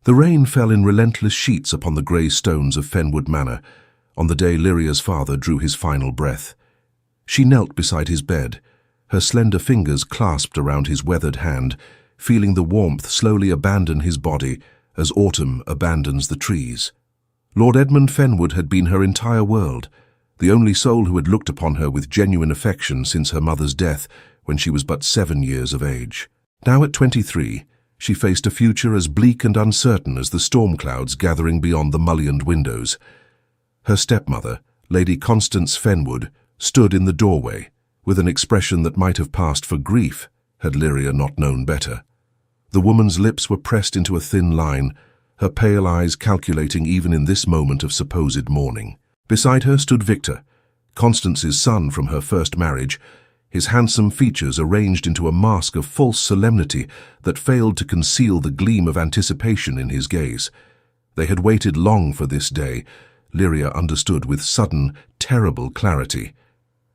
The rain fell in relentless sheets upon the grey stones of Fenwood Manor on the day Lyria's father drew his final breath. She knelt beside his bed, her slender fingers clasped around his weathered hand, feeling the warmth slowly abandon his body as autumn abandons the trees. Lord Edmund Fenwood had been her entire world, the only soul who had looked upon her with genuine affection since her mother's death when she was but 7 years of age. Now at 23, she faced a future as bleak and uncertain as the storm clouds gathering beyond the mullioned windows. Her stepmother, Lady Constance Fenwood, stood in the doorway, with an expression that might have passed for grief had Lyria not known better. The woman's lips were pressed into a thin line, her pale eyes calculating even in this moment of supposed mourning. Beside her stood Victor, Constance's son from her first marriage, his handsome features arranged into a mask of false solemnity that failed to conceal the gleam of anticipation in his gaze. They had waited long for this day, Lyria understood with sudden, terrible clarity.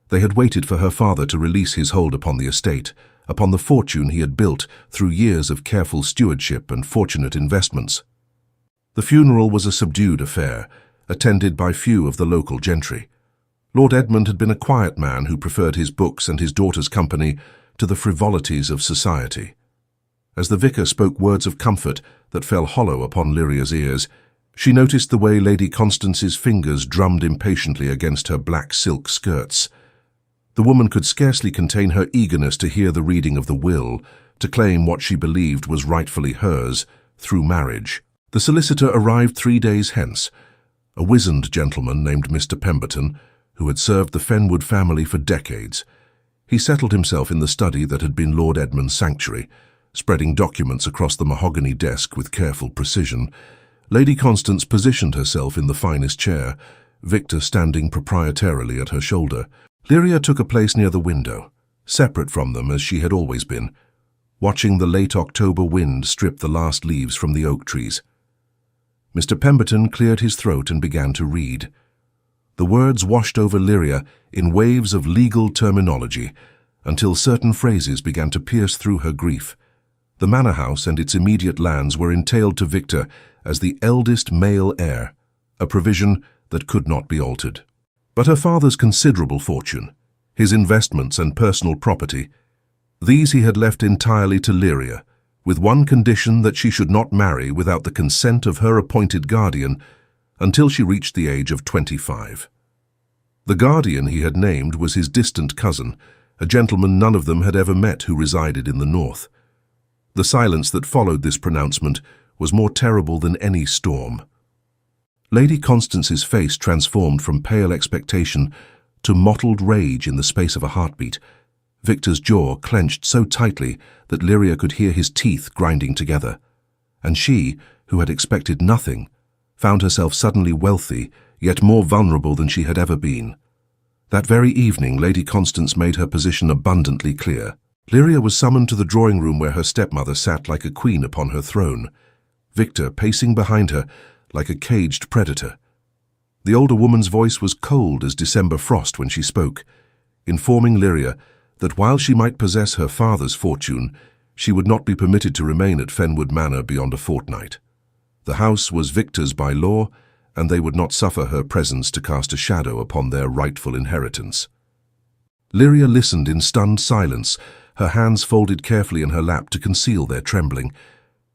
They had waited for her father to release his hold upon the estate, upon the fortune he had built through years of careful stewardship and fortunate investments. The funeral was a subdued affair, attended by few of the local gentry. Lord Edmund had been a quiet man who preferred his books and his daughter's company to the frivolities of society. As the vicar spoke words of comfort that fell hollow upon Lyria's ears, she noticed the way Lady Constance's fingers drummed impatiently against her black silk skirts. The woman could scarcely contain her eagerness to hear the reading of the will, to claim what she believed was rightfully hers through marriage. The solicitor arrived 3 days hence, a wizened gentleman named Mr. Pemberton, who had served the Fenwood family for decades. He settled himself in the study that had been Lord Edmund's sanctuary, spreading documents across the mahogany desk with careful precision. Lady Constance positioned herself in the finest chair, Victor standing proprietarily at her shoulder. Lyria took a place near the window, separate from them as she had always been, watching the late October wind strip the last leaves from the oak trees. Mr. Pemberton cleared his throat and began to read. The words washed over Lyria in waves of legal terminology until certain phrases began to pierce through her grief. The manor house and its immediate lands were entailed to Victor as the eldest male heir, a provision that could not be altered. But her father's considerable fortune, his investments and personal property, these he had left entirely to Lyria, with one condition that she should not marry without the consent of her appointed guardian until she reached the age of 25. The guardian he had named was his distant cousin, a gentleman none of them had ever met who resided in the north. The silence that followed this pronouncement was more terrible than any storm. Lady Constance's face transformed from pale expectation to mottled rage in the space of a heartbeat. Victor's jaw clenched so tightly that Lyria could hear his teeth grinding together. And she, who had expected nothing, found herself suddenly wealthy, yet more vulnerable than she had ever been. That very evening, Lady Constance made her position abundantly clear. Lyria was summoned to the drawing room where her stepmother sat like a queen upon her throne, Victor pacing behind her like a caged predator. The older woman's voice was cold as December frost when she spoke, informing Lyria that while she might possess her father's fortune, she would not be permitted to remain at Fenwood Manor beyond a fortnight. The house was Victor's by law, and they would not suffer her presence to cast a shadow upon their rightful inheritance. Lyria listened in stunned silence, her hands folded carefully in her lap to conceal their trembling.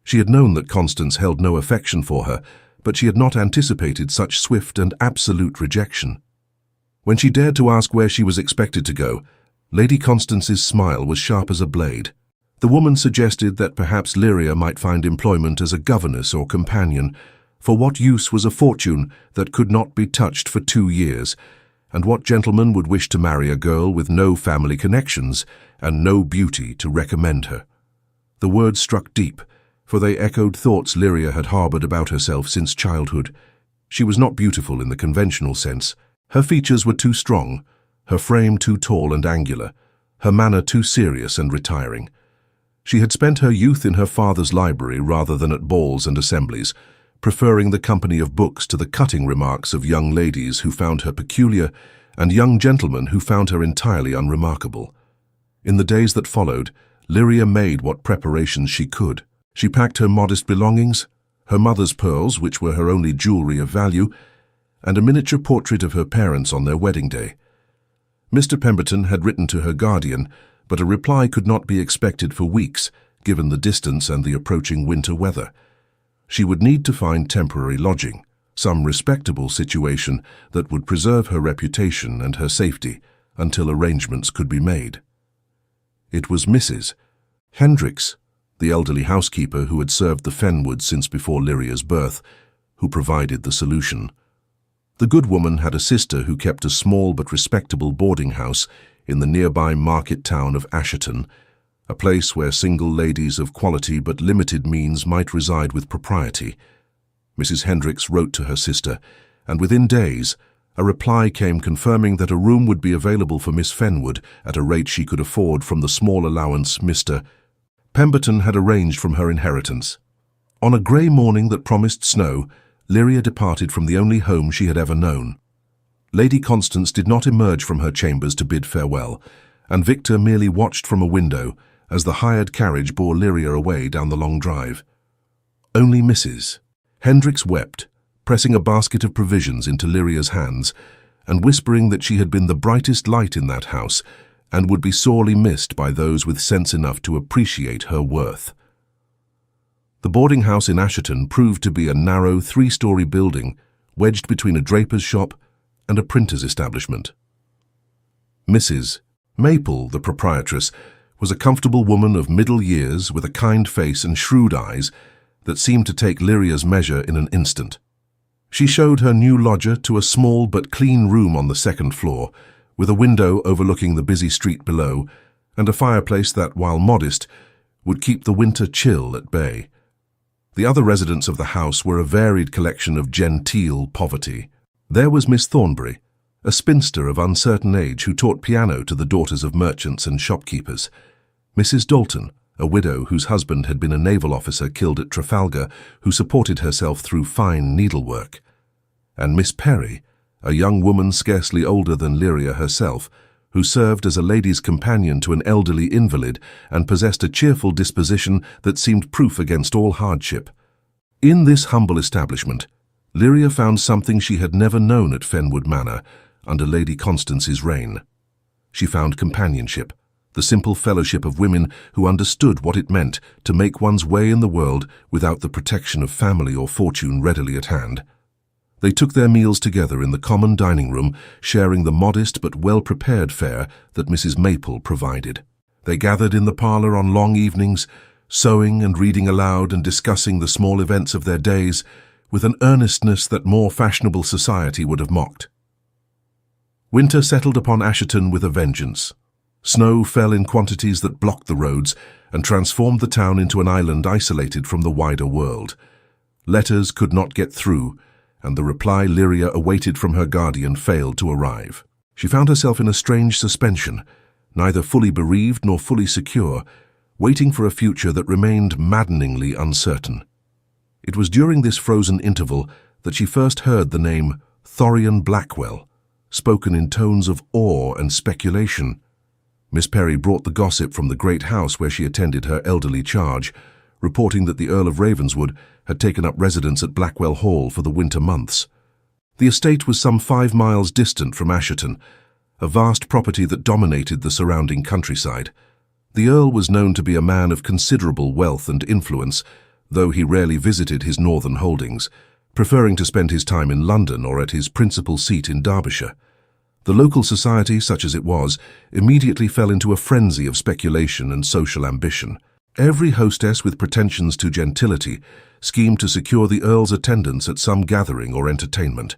She had known that Constance held no affection for her, but she had not anticipated such swift and absolute rejection. When she dared to ask where she was expected to go, Lady Constance's smile was sharp as a blade. The woman suggested that perhaps Lyria might find employment as a governess or companion. For what use was a fortune that could not be touched for 2 years, and what gentleman would wish to marry a girl with no family connections and no beauty to recommend her? The words struck deep, for they echoed thoughts Lyria had harbored about herself since childhood. She was not beautiful in the conventional sense. Her features were too strong, her frame too tall and angular, her manner too serious and retiring. She had spent her youth in her father's library rather than at balls and assemblies, preferring the company of books to the cutting remarks of young ladies who found her peculiar and young gentlemen who found her entirely unremarkable. In the days that followed, Lyria made what preparations she could. She packed her modest belongings, her mother's pearls, which were her only jewellery of value, and a miniature portrait of her parents on their wedding day. Mr. Pemberton had written to her guardian, but a reply could not be expected for weeks, given the distance and the approaching winter weather. She would need to find temporary lodging, some respectable situation that would preserve her reputation and her safety until arrangements could be made. It was Mrs. Hendricks, the elderly housekeeper who had served the Fenwoods since before Lyria's birth, who provided the solution. The good woman had a sister who kept a small but respectable boarding house in the nearby market town of Asherton, a place where single ladies of quality but limited means might reside with propriety. Mrs. Hendricks wrote to her sister, and within days, a reply came confirming that a room would be available for Miss Fenwood at a rate she could afford from the small allowance Mr. Pemberton had arranged from her inheritance. On a grey morning that promised snow, Lyria departed from the only home she had ever known. Lady Constance did not emerge from her chambers to bid farewell, and Victor merely watched from a window as the hired carriage bore Lyria away down the long drive. Only Mrs. Hendricks wept, pressing a basket of provisions into Lyria's hands and whispering that she had been the brightest light in that house and would be sorely missed by those with sense enough to appreciate her worth. The boarding house in Asherton proved to be a narrow three-story building wedged between a draper's shop and a printer's establishment. Mrs. Maple, the proprietress, was a comfortable woman of middle years with a kind face and shrewd eyes that seemed to take Lyria's measure in an instant. She showed her new lodger to a small but clean room on the second floor, with a window overlooking the busy street below and a fireplace that, while modest, would keep the winter chill at bay. The other residents of the house were a varied collection of genteel poverty. There was Miss Thornbury, a spinster of uncertain age who taught piano to the daughters of merchants and shopkeepers; Mrs. Dalton, a widow whose husband had been a naval officer killed at Trafalgar, who supported herself through fine needlework; and Miss Perry, a young woman scarcely older than Lyria herself, who served as a lady's companion to an elderly invalid and possessed a cheerful disposition that seemed proof against all hardship. In this humble establishment, Lyria found something she had never known at Fenwood Manor under Lady Constance's reign. She found companionship, the simple fellowship of women who understood what it meant to make one's way in the world without the protection of family or fortune readily at hand. They took their meals together in the common dining room, sharing the modest but well-prepared fare that Mrs. Maple provided. They gathered in the parlour on long evenings, sewing and reading aloud and discussing the small events of their days with an earnestness that more fashionable society would have mocked. Winter settled upon Asherton with a vengeance. Snow fell in quantities that blocked the roads and transformed the town into an island isolated from the wider world. Letters could not get through, and the reply Lyria awaited from her guardian failed to arrive. She found herself in a strange suspension, neither fully bereaved nor fully secure, waiting for a future that remained maddeningly uncertain. It was during this frozen interval that she first heard the name Thorian Blackwell, spoken in tones of awe and speculation. Miss Perry brought the gossip from the great house where she attended her elderly charge, reporting that the Earl of Ravenswood had taken up residence at Blackwell Hall for the winter months. The estate was some 5 miles distant from Asherton, a vast property that dominated the surrounding countryside. The Earl was known to be a man of considerable wealth and influence, though he rarely visited his northern holdings, preferring to spend his time in London or at his principal seat in Derbyshire. The local society, such as it was, immediately fell into a frenzy of speculation and social ambition. Every hostess with pretensions to gentility schemed to secure the Earl's attendance at some gathering or entertainment.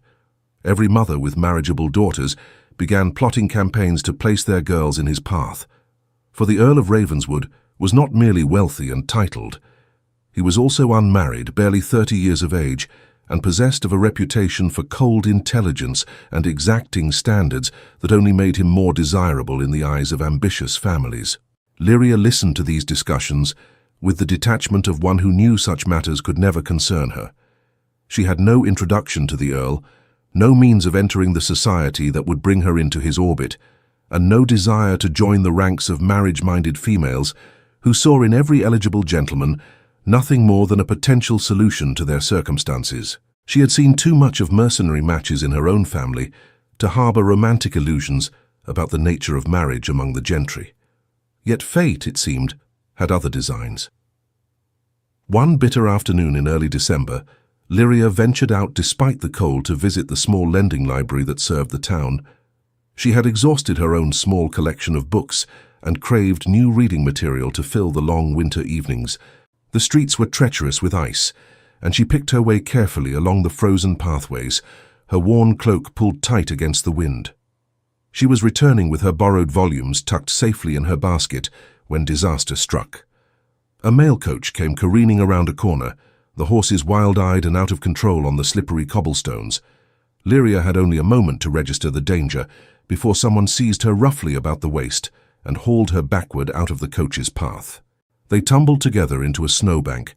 Every mother with marriageable daughters began plotting campaigns to place their girls in his path. For the Earl of Ravenswood was not merely wealthy and titled. He was also unmarried, barely 30 years of age, and possessed of a reputation for cold intelligence and exacting standards that only made him more desirable in the eyes of ambitious families. Lyria listened to these discussions with the detachment of one who knew such matters could never concern her. She had no introduction to the Earl, no means of entering the society that would bring her into his orbit, and no desire to join the ranks of marriage-minded females who saw in every eligible gentleman nothing more than a potential solution to their circumstances. She had seen too much of mercenary matches in her own family to harbour romantic illusions about the nature of marriage among the gentry. Yet fate, it seemed, had other designs. One bitter afternoon in early December, Lyria ventured out despite the cold to visit the small lending library that served the town. She had exhausted her own small collection of books and craved new reading material to fill the long winter evenings. The streets were treacherous with ice, and she picked her way carefully along the frozen pathways, her worn cloak pulled tight against the wind. She was returning with her borrowed volumes tucked safely in her basket when disaster struck. A mail coach came careening around a corner, the horses wild-eyed and out of control on the slippery cobblestones. Lyria had only a moment to register the danger before someone seized her roughly about the waist and hauled her backward out of the coach's path. They tumbled together into a snowbank,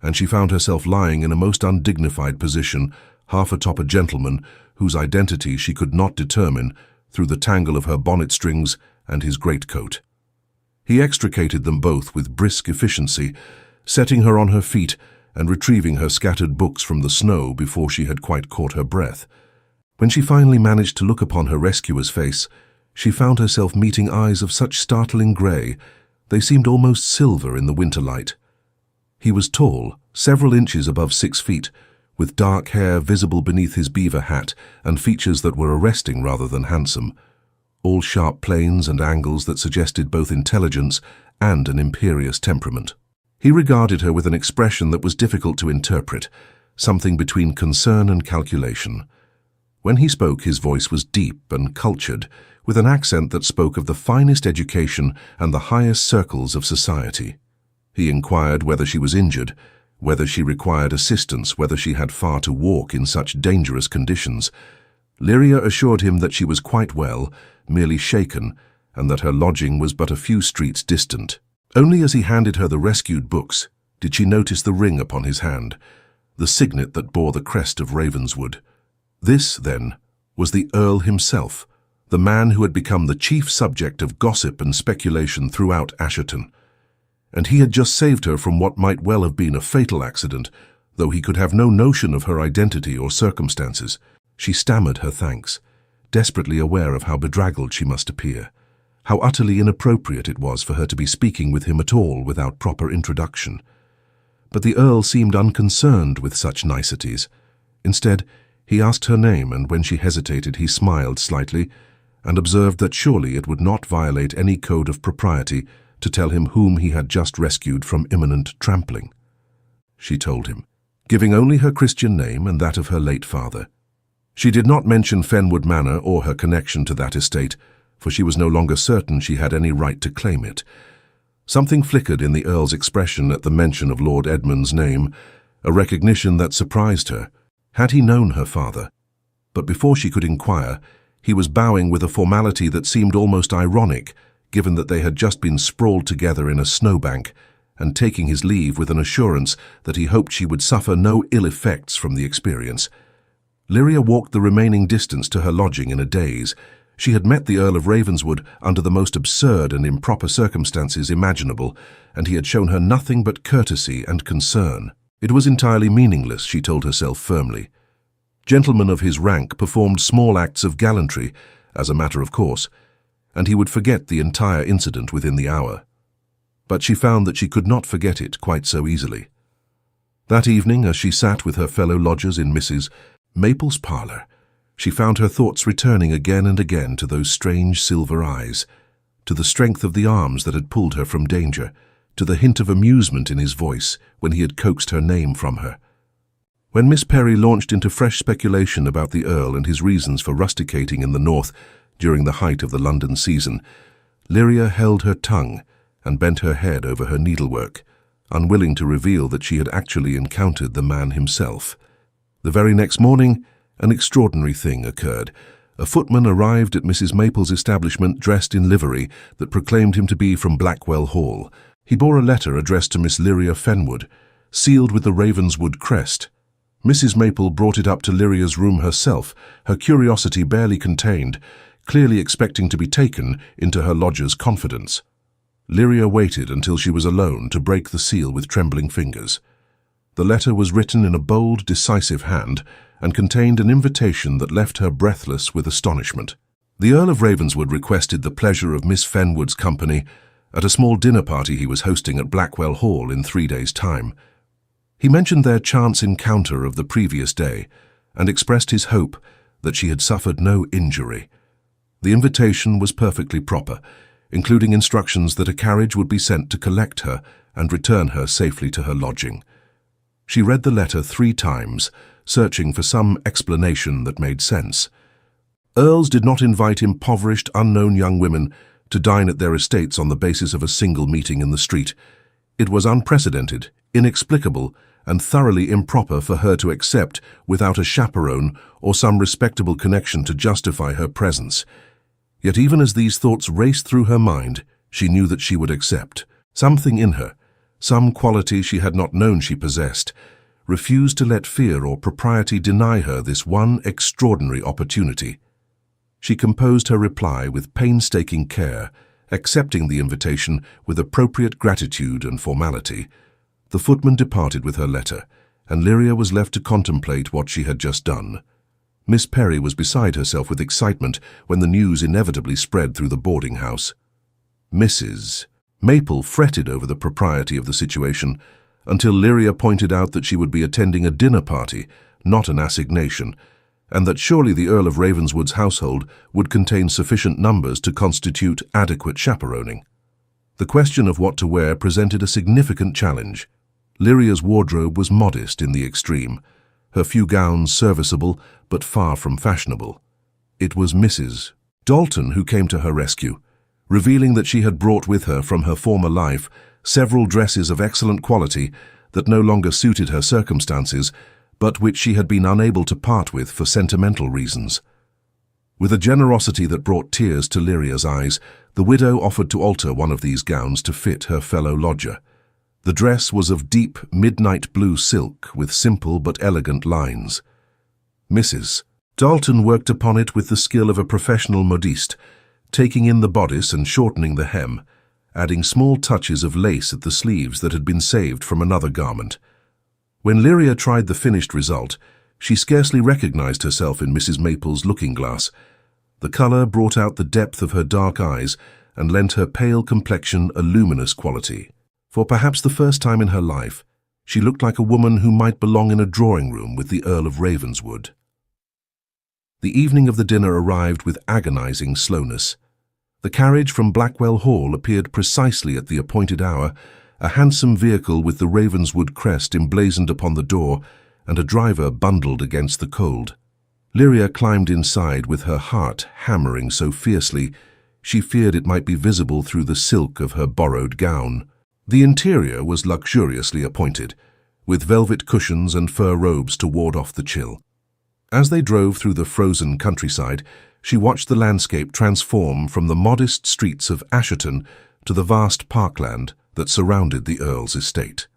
and she found herself lying in a most undignified position, half atop a gentleman whose identity she could not determine through the tangle of her bonnet strings and his greatcoat. He extricated them both with brisk efficiency, setting her on her feet and retrieving her scattered books from the snow before she had quite caught her breath. When she finally managed to look upon her rescuer's face, she found herself meeting eyes of such startling grey, they seemed almost silver in the winter light. He was tall, several inches above 6 feet, with dark hair visible beneath his beaver hat and features that were arresting rather than handsome, all sharp planes and angles that suggested both intelligence and an imperious temperament. He regarded her with an expression that was difficult to interpret, something between concern and calculation. When he spoke, his voice was deep and cultured, with an accent that spoke of the finest education and the highest circles of society. He inquired whether she was injured, whether she required assistance, whether she had far to walk in such dangerous conditions. Lyria assured him that she was quite well, merely shaken, and that her lodging was but a few streets distant. Only as he handed her the rescued books did she notice the ring upon his hand, the signet that bore the crest of Ravenswood. This, then, was the Earl himself, the man who had become the chief subject of gossip and speculation throughout Asherton. And he had just saved her from what might well have been a fatal accident, though he could have no notion of her identity or circumstances. She stammered her thanks, desperately aware of how bedraggled she must appear, how utterly inappropriate it was for her to be speaking with him at all without proper introduction. But the Earl seemed unconcerned with such niceties. Instead, he asked her name, and when she hesitated, he smiled slightly and observed that surely it would not violate any code of propriety to tell him whom he had just rescued from imminent trampling. She told him, giving only her Christian name and that of her late father. She did not mention Fenwood Manor or her connection to that estate, for she was no longer certain she had any right to claim it. Something flickered in the Earl's expression at the mention of Lord Edmund's name, a recognition that surprised her. Had he known her father? But before she could inquire, he was bowing with a formality that seemed almost ironic, given that they had just been sprawled together in a snowbank, and taking his leave with an assurance that he hoped she would suffer no ill effects from the experience. Lyria walked the remaining distance to her lodging in a daze. She had met the Earl of Ravenswood under the most absurd and improper circumstances imaginable, and he had shown her nothing but courtesy and concern. It was entirely meaningless, she told herself firmly. Gentlemen of his rank performed small acts of gallantry, as a matter of course, and he would forget the entire incident within the hour. But she found that she could not forget it quite so easily. That evening, as she sat with her fellow lodgers in Mrs. Maple's parlour, she found her thoughts returning again and again to those strange silver eyes, to the strength of the arms that had pulled her from danger, to the hint of amusement in his voice when he had coaxed her name from her. When Miss Perry launched into fresh speculation about the Earl and his reasons for rusticating in the north during the height of the London season, Lyria held her tongue and bent her head over her needlework, unwilling to reveal that she had actually encountered the man himself. The very next morning, an extraordinary thing occurred. A footman arrived at Mrs. Maple's establishment dressed in livery that proclaimed him to be from Blackwell Hall. He bore a letter addressed to Miss Lyria Fenwood, sealed with the Ravenswood crest. Mrs. Maple brought it up to Lyria's room herself, her curiosity barely contained, clearly expecting to be taken into her lodger's confidence. Lyria waited until she was alone to break the seal with trembling fingers. The letter was written in a bold, decisive hand and contained an invitation that left her breathless with astonishment. The Earl of Ravenswood requested the pleasure of Miss Fenwood's company at a small dinner party he was hosting at Blackwell Hall in 3 days' time. He mentioned their chance encounter of the previous day and expressed his hope that she had suffered no injury. The invitation was perfectly proper, including instructions that a carriage would be sent to collect her and return her safely to her lodging. She read the letter 3 times, searching for some explanation that made sense. Earls did not invite impoverished, unknown young women to dine at their estates on the basis of a single meeting in the street. It was unprecedented, inexplicable, and thoroughly improper for her to accept without a chaperone or some respectable connection to justify her presence. Yet even as these thoughts raced through her mind, she knew that she would accept. Something in her, some quality she had not known she possessed, refused to let fear or propriety deny her this one extraordinary opportunity. She composed her reply with painstaking care, accepting the invitation with appropriate gratitude and formality. The footman departed with her letter, and Lyria was left to contemplate what she had just done. Miss Perry was beside herself with excitement when the news inevitably spread through the boarding house. Mrs. Maple fretted over the propriety of the situation until Lyria pointed out that she would be attending a dinner party, not an assignation, and that surely the Earl of Ravenswood's household would contain sufficient numbers to constitute adequate chaperoning. The question of what to wear presented a significant challenge. Lyria's wardrobe was modest in the extreme, her few gowns serviceable but far from fashionable. It was Mrs. Dalton who came to her rescue, revealing that she had brought with her from her former life several dresses of excellent quality that no longer suited her circumstances, but which she had been unable to part with for sentimental reasons. With a generosity that brought tears to Lyria's eyes, the widow offered to alter one of these gowns to fit her fellow lodger. The dress was of deep midnight blue silk with simple but elegant lines. Mrs. Dalton worked upon it with the skill of a professional modiste, taking in the bodice and shortening the hem, adding small touches of lace at the sleeves that had been saved from another garment. When Lyria tried the finished result, she scarcely recognized herself in Mrs. Maple's looking-glass. The color brought out the depth of her dark eyes and lent her pale complexion a luminous quality. For perhaps the first time in her life, she looked like a woman who might belong in a drawing-room with the Earl of Ravenswood. The evening of the dinner arrived with agonizing slowness. The carriage from Blackwell Hall appeared precisely at the appointed hour, a handsome vehicle with the Ravenswood crest emblazoned upon the door and a driver bundled against the cold. Lyria climbed inside with her heart hammering so fiercely she feared it might be visible through the silk of her borrowed gown. The interior was luxuriously appointed, with velvet cushions and fur robes to ward off the chill. As they drove through the frozen countryside, she watched the landscape transform from the modest streets of Asherton to the vast parkland that surrounded the Earl's estate.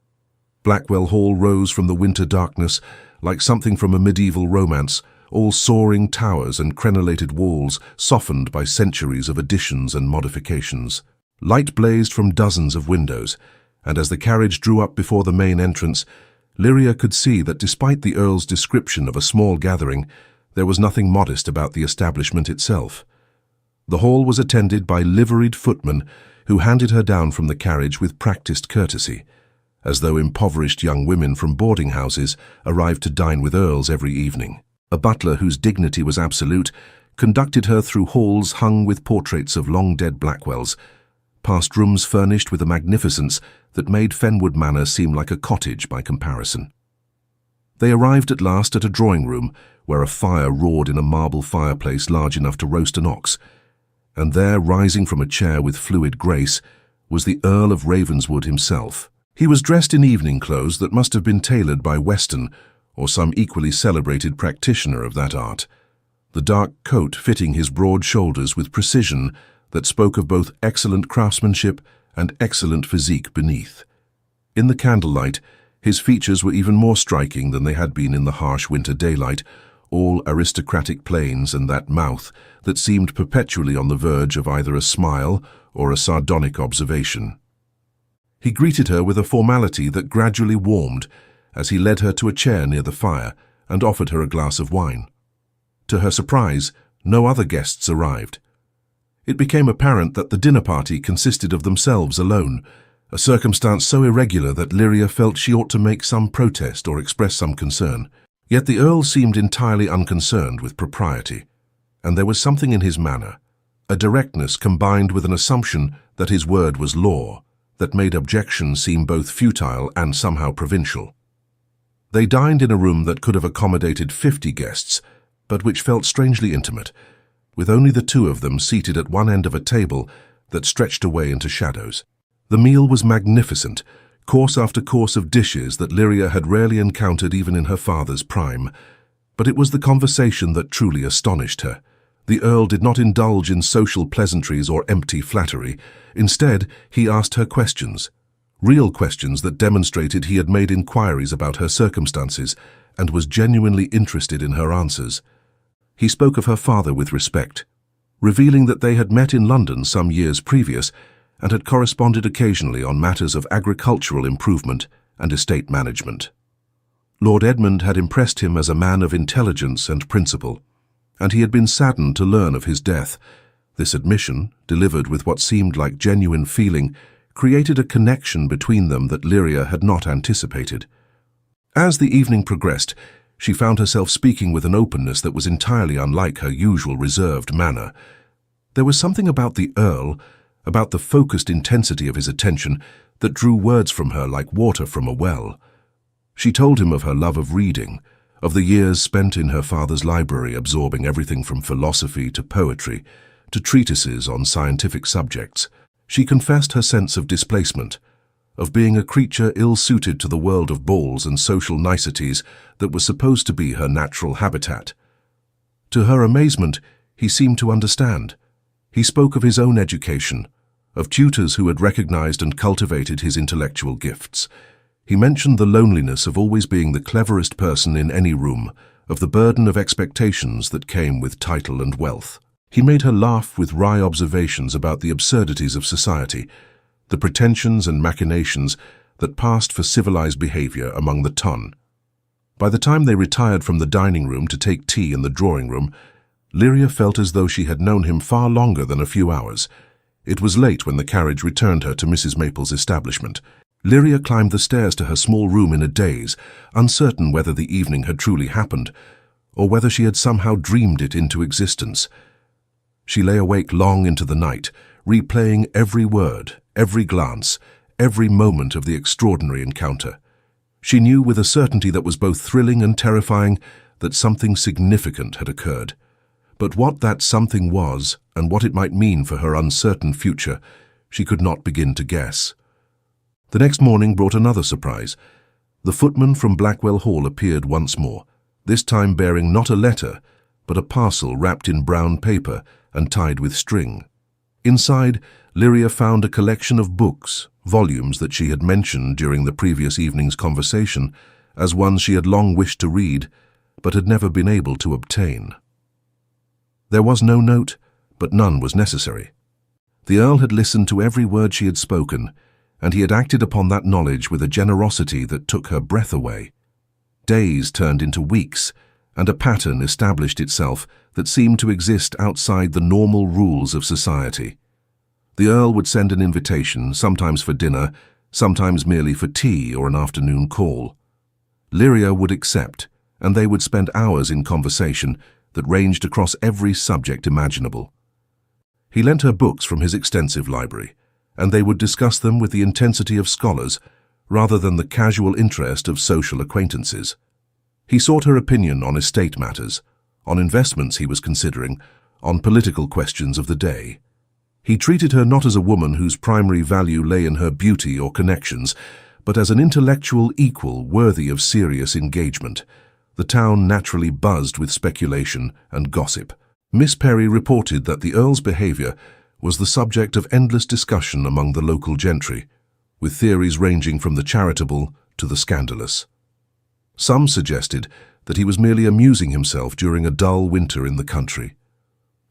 Blackwell Hall rose from the winter darkness like something from a medieval romance, all soaring towers and crenellated walls softened by centuries of additions and modifications. Light blazed from dozens of windows, and as the carriage drew up before the main entrance, Lyria could see that despite the Earl's description of a small gathering, there was nothing modest about the establishment itself. The hall was attended by liveried footmen who handed her down from the carriage with practiced courtesy, as though impoverished young women from boarding houses arrived to dine with earls every evening. A butler whose dignity was absolute conducted her through halls hung with portraits of long-dead Blackwells, past rooms furnished with a magnificence that made Fenwood Manor seem like a cottage by comparison. They arrived at last at a drawing-room where a fire roared in a marble fireplace large enough to roast an ox, and there, rising from a chair with fluid grace, was the Earl of Ravenswood himself. He was dressed in evening clothes that must have been tailored by Weston or some equally celebrated practitioner of that art, the dark coat fitting his broad shoulders with precision that spoke of both excellent craftsmanship and excellent physique beneath. In the candlelight, his features were even more striking than they had been in the harsh winter daylight, all aristocratic planes and that mouth that seemed perpetually on the verge of either a smile or a sardonic observation. He greeted her with a formality that gradually warmed as he led her to a chair near the fire and offered her a glass of wine. To her surprise, no other guests arrived. It became apparent that the dinner party consisted of themselves alone, a circumstance so irregular that Lyria felt she ought to make some protest or express some concern. Yet the Earl seemed entirely unconcerned with propriety, and there was something in his manner, a directness combined with an assumption that his word was law, that made objection seem both futile and somehow provincial. They dined in a room that could have accommodated 50 guests, but which felt strangely intimate, with only the two of them seated at one end of a table that stretched away into shadows. The meal was magnificent, course after course of dishes that Lyria had rarely encountered even in her father's prime. But it was the conversation that truly astonished her. The Earl did not indulge in social pleasantries or empty flattery. Instead, he asked her questions, real questions that demonstrated he had made inquiries about her circumstances and was genuinely interested in her answers. He spoke of her father with respect, revealing that they had met in London some years previous and had corresponded occasionally on matters of agricultural improvement and estate management. Lord Edmund had impressed him as a man of intelligence and principle, and he had been saddened to learn of his death. This admission, delivered with what seemed like genuine feeling, created a connection between them that Lyria had not anticipated. As the evening progressed, she found herself speaking with an openness that was entirely unlike her usual reserved manner. There was something about the Earl, about the focused intensity of his attention, that drew words from her like water from a well. She told him of her love of reading, of the years spent in her father's library absorbing everything from philosophy to poetry, to treatises on scientific subjects. She confessed her sense of displacement, of being a creature ill-suited to the world of balls and social niceties that was supposed to be her natural habitat. To her amazement, he seemed to understand. He spoke of his own education, of tutors who had recognized and cultivated his intellectual gifts. He mentioned the loneliness of always being the cleverest person in any room, of the burden of expectations that came with title and wealth. He made her laugh with wry observations about the absurdities of society, the pretensions and machinations that passed for civilized behavior among the ton. By the time they retired from the dining room to take tea in the drawing room, Lyria felt as though she had known him far longer than a few hours. It was late when the carriage returned her to Mrs. Maple's establishment. Lyria climbed the stairs to her small room in a daze, uncertain whether the evening had truly happened, or whether she had somehow dreamed it into existence. She lay awake long into the night, replaying every word, every glance, every moment of the extraordinary encounter. She knew with a certainty that was both thrilling and terrifying that something significant had occurred. But what that something was, and what it might mean for her uncertain future, she could not begin to guess. The next morning brought another surprise. The footman from Blackwell Hall appeared once more, this time bearing not a letter, but a parcel wrapped in brown paper and tied with string. Inside, Lyria found a collection of books, volumes that she had mentioned during the previous evening's conversation as ones she had long wished to read, but had never been able to obtain. There was no note, but none was necessary. The Earl had listened to every word she had spoken, and he had acted upon that knowledge with a generosity that took her breath away. Days turned into weeks, and a pattern established itself that seemed to exist outside the normal rules of society. The Earl would send an invitation, sometimes for dinner, sometimes merely for tea or an afternoon call. Lyria would accept, and they would spend hours in conversation that ranged across every subject imaginable. He lent her books from his extensive library, and they would discuss them with the intensity of scholars rather than the casual interest of social acquaintances. He sought her opinion on estate matters, on investments he was considering, on political questions of the day. He treated her not as a woman whose primary value lay in her beauty or connections, but as an intellectual equal worthy of serious engagement. The town naturally buzzed with speculation and gossip. Miss Perry reported that the Earl's behavior was the subject of endless discussion among the local gentry, with theories ranging from the charitable to the scandalous. Some suggested that he was merely amusing himself during a dull winter in the country.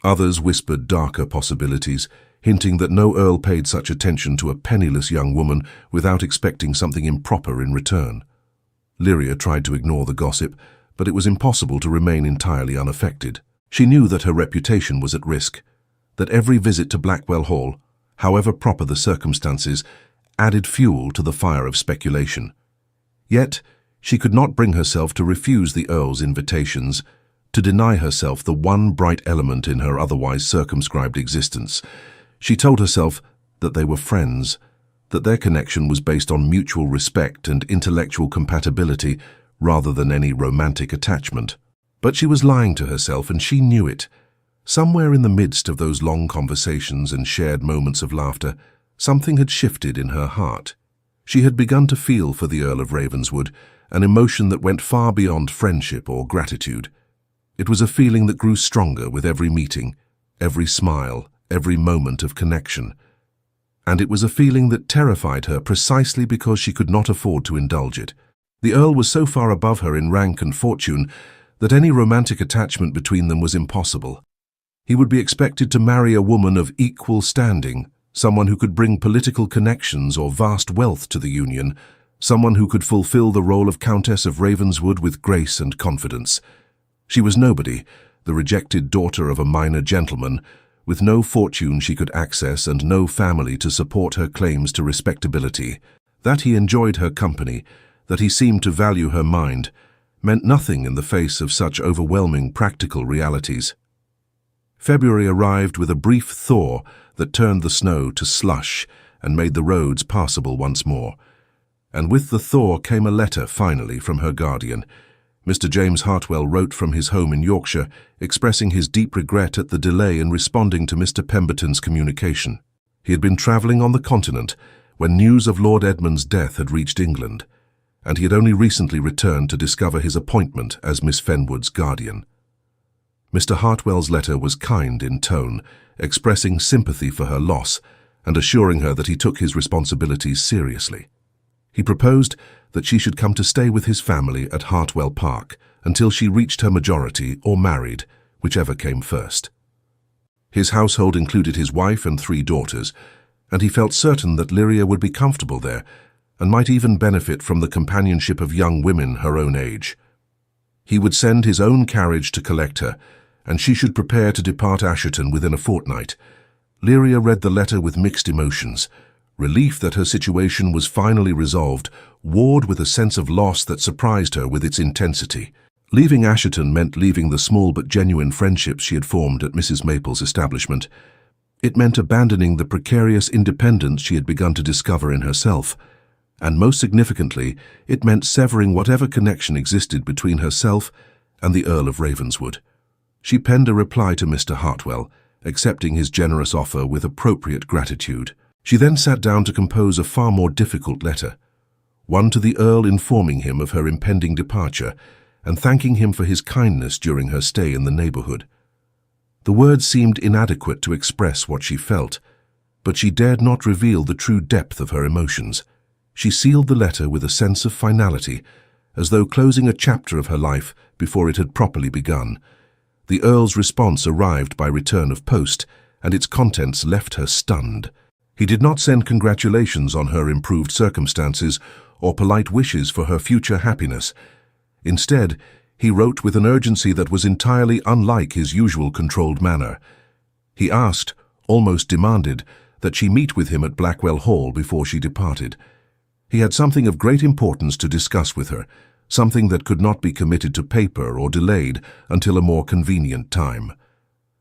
Others whispered darker possibilities, hinting that no earl paid such attention to a penniless young woman without expecting something improper in return. Lyria tried to ignore the gossip, but it was impossible to remain entirely unaffected. She knew that her reputation was at risk, that every visit to Blackwell Hall, however proper the circumstances, added fuel to the fire of speculation. Yet, she could not bring herself to refuse the Earl's invitations, to deny herself the one bright element in her otherwise circumscribed existence. She told herself that they were friends, that their connection was based on mutual respect and intellectual compatibility rather than any romantic attachment. But she was lying to herself, and she knew it. Somewhere in the midst of those long conversations and shared moments of laughter, something had shifted in her heart. She had begun to feel for the Earl of Ravenswood, an emotion that went far beyond friendship or gratitude. It was a feeling that grew stronger with every meeting, every smile, every moment of connection. And it was a feeling that terrified her precisely because she could not afford to indulge it. The Earl was so far above her in rank and fortune that any romantic attachment between them was impossible. He would be expected to marry a woman of equal standing, someone who could bring political connections or vast wealth to the union, someone who could fulfill the role of Countess of Ravenswood with grace and confidence. She was nobody, the rejected daughter of a minor gentleman, with no fortune she could access and no family to support her claims to respectability. That he enjoyed her company, that he seemed to value her mind, meant nothing in the face of such overwhelming practical realities. February arrived with a brief thaw that turned the snow to slush and made the roads passable once more. And with the thaw came a letter, finally, from her guardian. Mr. James Hartwell wrote from his home in Yorkshire, expressing his deep regret at the delay in responding to Mr. Pemberton's communication. He had been travelling on the continent when news of Lord Edmund's death had reached England, and he had only recently returned to discover his appointment as Miss Fenwood's guardian. Mr. Hartwell's letter was kind in tone, expressing sympathy for her loss and assuring her that he took his responsibilities seriously. He proposed that she should come to stay with his family at Hartwell Park until she reached her majority or married, whichever came first. His household included his wife and 3 daughters, and he felt certain that Lyria would be comfortable there and might even benefit from the companionship of young women her own age. He would send his own carriage to collect her, and she should prepare to depart Asherton within a fortnight. Lyria read the letter with mixed emotions. Relief that her situation was finally resolved warred with a sense of loss that surprised her with its intensity. Leaving Asherton meant leaving the small but genuine friendships she had formed at Mrs. Maple's establishment. It meant abandoning the precarious independence she had begun to discover in herself. And most significantly, it meant severing whatever connection existed between herself and the Earl of Ravenswood. She penned a reply to Mr. Hartwell, accepting his generous offer with appropriate gratitude. She then sat down to compose a far more difficult letter, one to the Earl informing him of her impending departure and thanking him for his kindness during her stay in the neighbourhood. The words seemed inadequate to express what she felt, but she dared not reveal the true depth of her emotions. She sealed the letter with a sense of finality, as though closing a chapter of her life before it had properly begun. The Earl's response arrived by return of post, and its contents left her stunned. He did not send congratulations on her improved circumstances or polite wishes for her future happiness. Instead, he wrote with an urgency that was entirely unlike his usual controlled manner. He asked, almost demanded, that she meet with him at Blackwell Hall before she departed. He had something of great importance to discuss with her, something that could not be committed to paper or delayed until a more convenient time.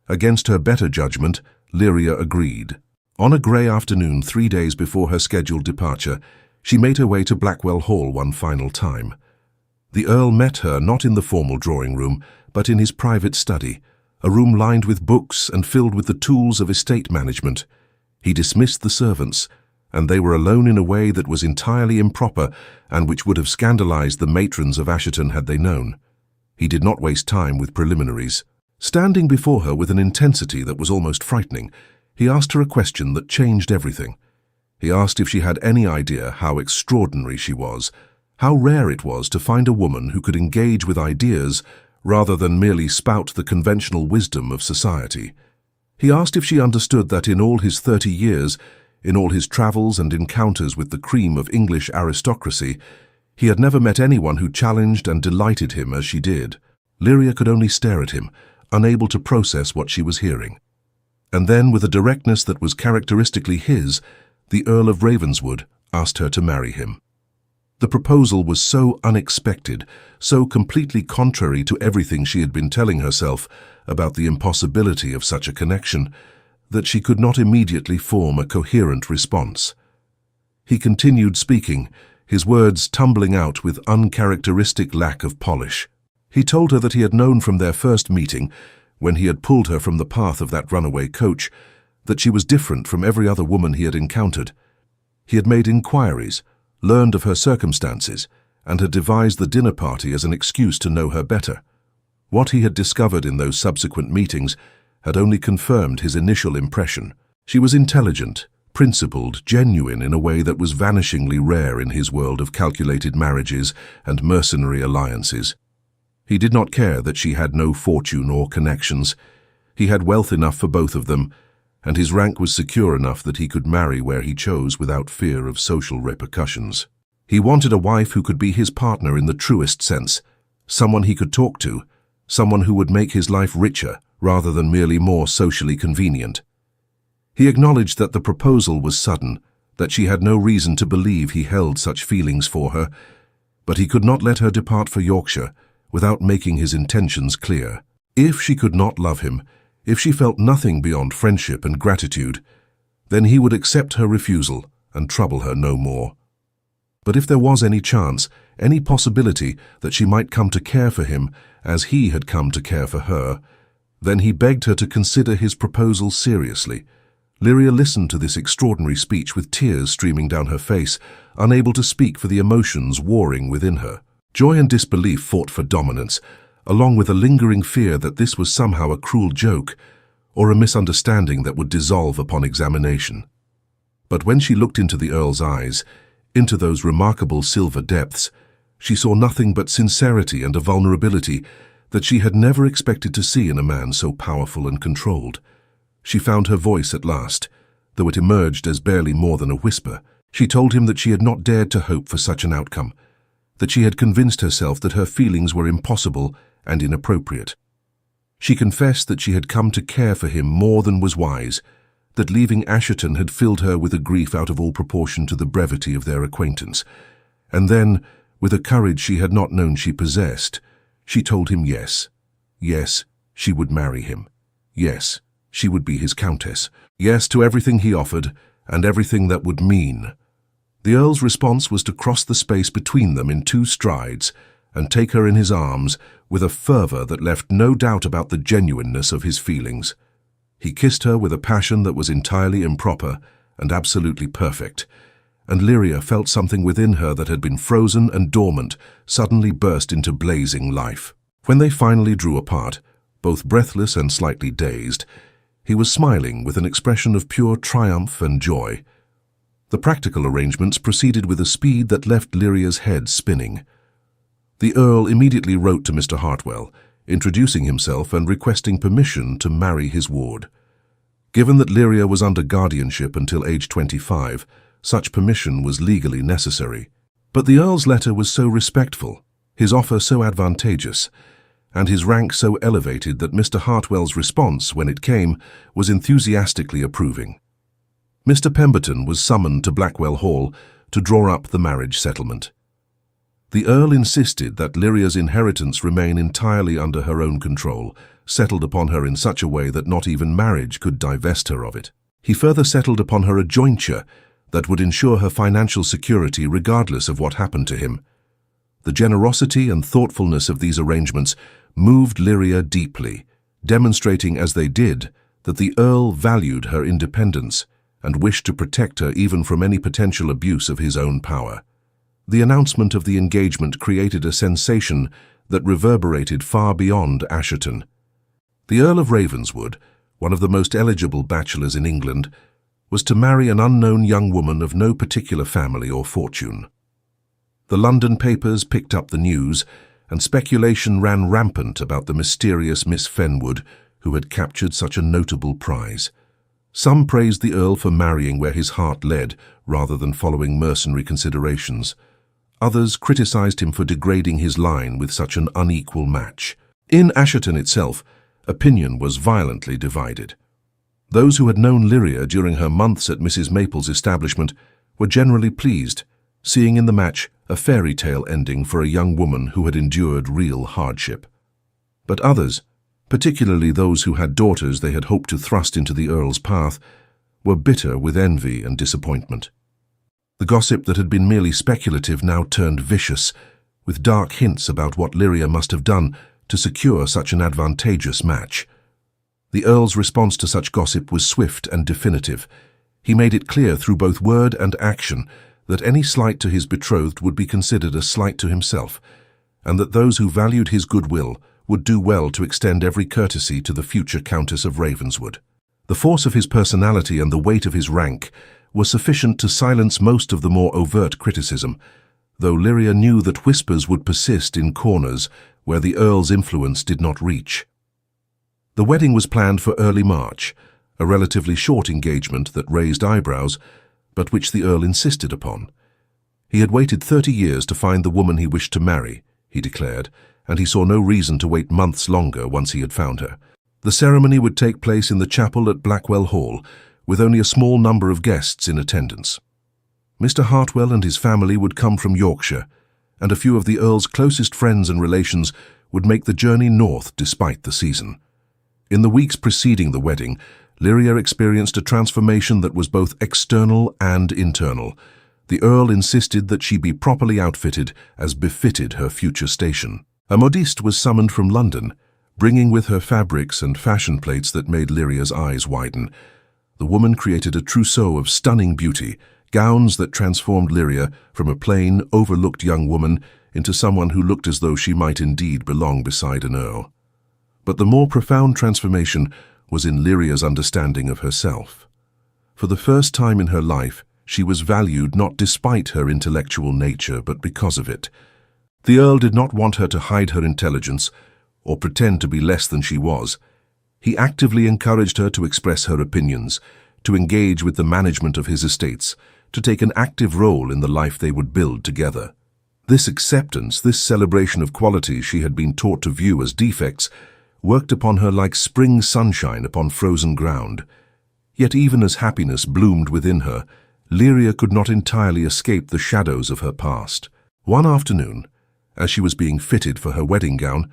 Against her better judgment, Lyria agreed. On a grey afternoon 3 days before her scheduled departure, she made her way to Blackwell Hall one final time. The Earl met her not in the formal drawing-room, but in his private study, a room lined with books and filled with the tools of estate management. He dismissed the servants, and they were alone in a way that was entirely improper and which would have scandalized the matrons of Asherton had they known. He did not waste time with preliminaries. Standing before her with an intensity that was almost frightening, he asked her a question that changed everything. He asked if she had any idea how extraordinary she was, how rare it was to find a woman who could engage with ideas rather than merely spout the conventional wisdom of society. He asked if she understood that in all his 30 years, in all his travels and encounters with the cream of English aristocracy, he had never met anyone who challenged and delighted him as she did. Lyria could only stare at him, unable to process what she was hearing. And then, with a directness that was characteristically his, the Earl of Ravenswood asked her to marry him. The proposal was so unexpected, so completely contrary to everything she had been telling herself about the impossibility of such a connection, that she could not immediately form a coherent response. He continued speaking, his words tumbling out with uncharacteristic lack of polish. He told her that he had known from their first meeting, when he had pulled her from the path of that runaway coach, that she was different from every other woman he had encountered. He had made inquiries, learned of her circumstances, and had devised the dinner party as an excuse to know her better. What he had discovered in those subsequent meetings had only confirmed his initial impression. She was intelligent, principled, genuine in a way that was vanishingly rare in his world of calculated marriages and mercenary alliances. He did not care that she had no fortune or connections. He had wealth enough for both of them, and his rank was secure enough that he could marry where he chose without fear of social repercussions. He wanted a wife who could be his partner in the truest sense, someone he could talk to, someone who would make his life richer rather than merely more socially convenient. He acknowledged that the proposal was sudden, that she had no reason to believe he held such feelings for her, but he could not let her depart for Yorkshire without making his intentions clear. If she could not love him, if she felt nothing beyond friendship and gratitude, then he would accept her refusal and trouble her no more. But if there was any chance, any possibility that she might come to care for him as he had come to care for her, then he begged her to consider his proposal seriously. Lyria listened to this extraordinary speech with tears streaming down her face, unable to speak for the emotions warring within her. Joy and disbelief fought for dominance, along with a lingering fear that this was somehow a cruel joke or a misunderstanding that would dissolve upon examination. But when she looked into the Earl's eyes, into those remarkable silver depths, she saw nothing but sincerity and a vulnerability that she had never expected to see in a man so powerful and controlled. She found her voice at last, though it emerged as barely more than a whisper. She told him that she had not dared to hope for such an outcome, that she had convinced herself that her feelings were impossible and inappropriate. She confessed that she had come to care for him more than was wise, that leaving Asherton had filled her with a grief out of all proportion to the brevity of their acquaintance. And then, with a courage she had not known she possessed, she told him yes. Yes, she would marry him. Yes, she would be his countess. Yes to everything he offered, and everything that would mean. The Earl's response was to cross the space between them in 2 strides and take her in his arms with a fervor that left no doubt about the genuineness of his feelings. He kissed her with a passion that was entirely improper and absolutely perfect, and Lyria felt something within her that had been frozen and dormant suddenly burst into blazing life. When they finally drew apart, both breathless and slightly dazed, he was smiling with an expression of pure triumph and joy. The practical arrangements proceeded with a speed that left Lyria's head spinning. The Earl immediately wrote to Mr. Hartwell, introducing himself and requesting permission to marry his ward. Given that Lyria was under guardianship until age 25, such permission was legally necessary. But the Earl's letter was so respectful, his offer so advantageous, and his rank so elevated that Mr. Hartwell's response, when it came, was enthusiastically approving. Mr. Pemberton was summoned to Blackwell Hall to draw up the marriage settlement. The Earl insisted that Lyria's inheritance remain entirely under her own control, settled upon her in such a way that not even marriage could divest her of it. He further settled upon her a jointure that would ensure her financial security regardless of what happened to him. The generosity and thoughtfulness of these arrangements moved Lyria deeply, demonstrating as they did that the Earl valued her independence and wished to protect her even from any potential abuse of his own power. The announcement of the engagement created a sensation that reverberated far beyond Asherton. The Earl of Ravenswood, one of the most eligible bachelors in England, was to marry an unknown young woman of no particular family or fortune. The London papers picked up the news, and speculation ran rampant about the mysterious Miss Fenwood, who had captured such a notable prize. Some praised the Earl for marrying where his heart led, rather than following mercenary considerations. Others criticized him for degrading his line with such an unequal match. In Asherton itself, opinion was violently divided. Those who had known Lyria during her months at Mrs. Maple's establishment were generally pleased, seeing in the match a fairy tale ending for a young woman who had endured real hardship. But others, particularly those who had daughters they had hoped to thrust into the Earl's path, were bitter with envy and disappointment. The gossip that had been merely speculative now turned vicious, with dark hints about what Lyria must have done to secure such an advantageous match. The Earl's response to such gossip was swift and definitive. He made it clear through both word and action that any slight to his betrothed would be considered a slight to himself, and that those who valued his goodwill would do well to extend every courtesy to the future Countess of Ravenswood. The force of his personality and the weight of his rank were sufficient to silence most of the more overt criticism, though Lyria knew that whispers would persist in corners where the Earl's influence did not reach. The wedding was planned for early March, a relatively short engagement that raised eyebrows, but which the Earl insisted upon. He had waited 30 years to find the woman he wished to marry, he declared, and he saw no reason to wait months longer once he had found her. The ceremony would take place in the chapel at Blackwell Hall, with only a small number of guests in attendance. Mr. Hartwell and his family would come from Yorkshire, and a few of the Earl's closest friends and relations would make the journey north despite the season. In the weeks preceding the wedding, Lyria experienced a transformation that was both external and internal. The Earl insisted that she be properly outfitted as befitted her future station. A modiste was summoned from London, bringing with her fabrics and fashion plates that made Lyria's eyes widen. The woman created a trousseau of stunning beauty, gowns that transformed Lyria from a plain, overlooked young woman into someone who looked as though she might indeed belong beside an earl. But the more profound transformation was in Lyria's understanding of herself. For the first time in her life, she was valued not despite her intellectual nature, but because of it. The Earl did not want her to hide her intelligence or pretend to be less than she was. He actively encouraged her to express her opinions, to engage with the management of his estates, to take an active role in the life they would build together. This acceptance, this celebration of qualities she had been taught to view as defects, worked upon her like spring sunshine upon frozen ground. Yet even as happiness bloomed within her, Lyria could not entirely escape the shadows of her past. One afternoon, as she was being fitted for her wedding gown,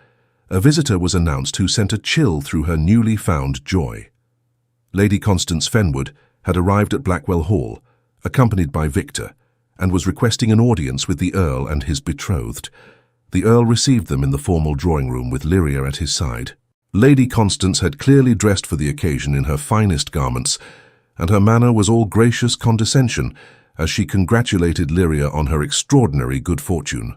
a visitor was announced who sent a chill through her newly found joy. Lady Constance Fenwood had arrived at Blackwell Hall, accompanied by Victor, and was requesting an audience with the Earl and his betrothed. The Earl received them in the formal drawing-room with Lyria at his side. Lady Constance had clearly dressed for the occasion in her finest garments, and her manner was all gracious condescension as she congratulated Lyria on her extraordinary good fortune.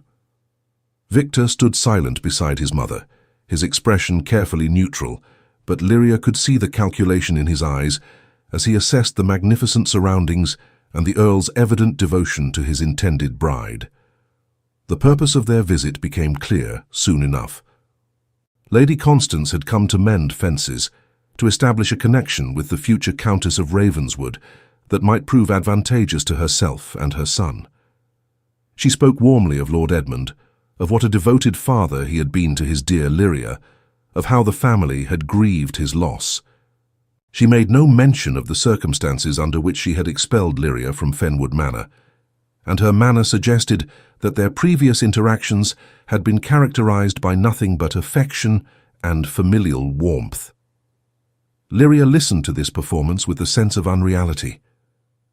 Victor stood silent beside his mother, his expression carefully neutral, but Lyria could see the calculation in his eyes as he assessed the magnificent surroundings and the Earl's evident devotion to his intended bride. The purpose of their visit became clear soon enough. Lady Constance had come to mend fences, to establish a connection with the future Countess of Ravenswood that might prove advantageous to herself and her son. She spoke warmly of Lord Edmund, of what a devoted father he had been to his dear Lyria, of how the family had grieved his loss. She made no mention of the circumstances under which she had expelled Lyria from Fenwood Manor, and her manner suggested that their previous interactions had been characterized by nothing but affection and familial warmth. Lyria listened to this performance with a sense of unreality.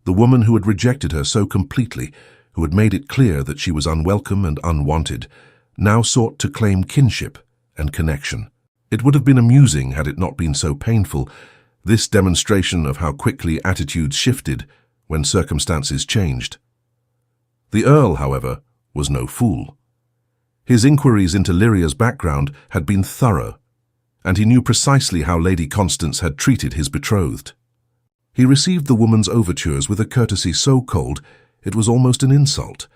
The woman who had rejected her so completely, who had made it clear that she was unwelcome and unwanted, now sought to claim kinship and connection. It would have been amusing had it not been so painful, this demonstration of how quickly attitudes shifted when circumstances changed. The Earl, however, was no fool. His inquiries into Lyria's background had been thorough, and he knew precisely how Lady Constance had treated his betrothed. He received the woman's overtures with a courtesy so cold it was almost an insult,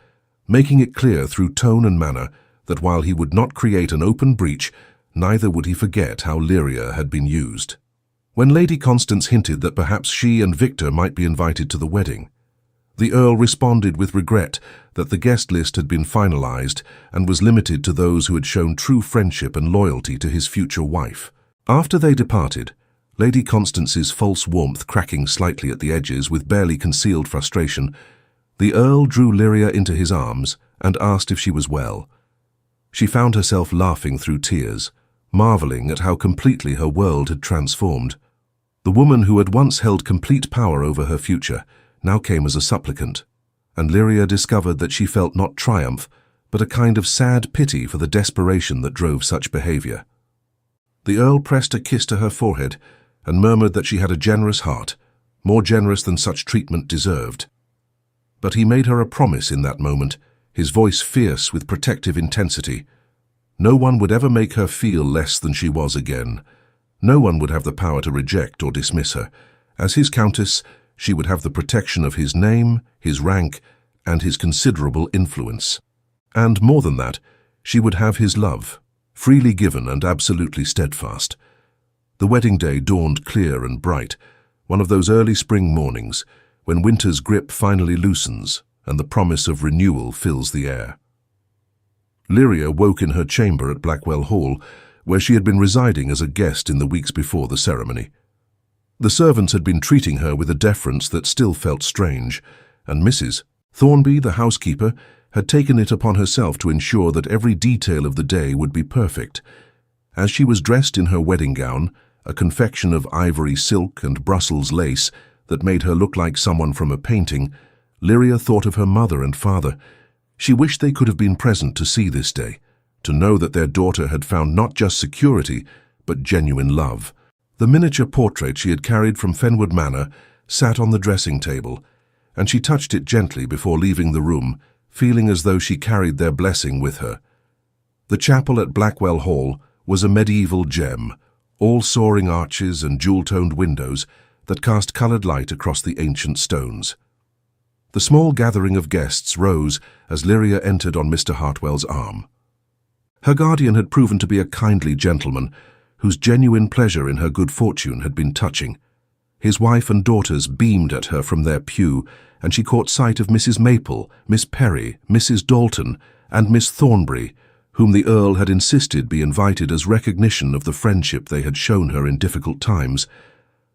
making it clear through tone and manner that while he would not create an open breach, neither would he forget how Lyria had been used. When Lady Constance hinted that perhaps she and Victor might be invited to the wedding, the Earl responded with regret that the guest list had been finalized and was limited to those who had shown true friendship and loyalty to his future wife. After they departed, Lady Constance's false warmth cracking slightly at the edges with barely concealed frustration, the Earl drew Lyria into his arms and asked if she was well. She found herself laughing through tears, marveling at how completely her world had transformed. The woman who had once held complete power over her future now came as a supplicant, and Lyria discovered that she felt not triumph, but a kind of sad pity for the desperation that drove such behavior. The Earl pressed a kiss to her forehead and murmured that she had a generous heart, more generous than such treatment deserved. But he made her a promise in that moment, his voice fierce with protective intensity. No one would ever make her feel less than she was again. No one would have the power to reject or dismiss her. As his countess, she would have the protection of his name, his rank, and his considerable influence. And more than that, she would have his love, freely given and absolutely steadfast. The wedding day dawned clear and bright, one of those early spring mornings when winter's grip finally loosens and the promise of renewal fills the air. Lyria woke in her chamber at Blackwell Hall, where she had been residing as a guest in the weeks before the ceremony. The servants had been treating her with a deference that still felt strange, and Mrs. Thornby, the housekeeper, had taken it upon herself to ensure that every detail of the day would be perfect. As she was dressed in her wedding gown, a confection of ivory silk and Brussels lace that made her look like someone from a painting, Lyria thought of her mother and father. She wished they could have been present to see this day, to know that their daughter had found not just security, but genuine love. The miniature portrait she had carried from Fenwood Manor sat on the dressing table, and she touched it gently before leaving the room, feeling as though she carried their blessing with her. The chapel at Blackwell Hall was a medieval gem, all soaring arches and jewel-toned windows that cast coloured light across the ancient stones. The small gathering of guests rose as Lyria entered on Mr. Hartwell's arm. Her guardian had proven to be a kindly gentleman, whose genuine pleasure in her good fortune had been touching. His wife and daughters beamed at her from their pew, and she caught sight of Mrs. Maple, Miss Perry, Mrs. Dalton, and Miss Thornbury, whom the Earl had insisted be invited as recognition of the friendship they had shown her in difficult times.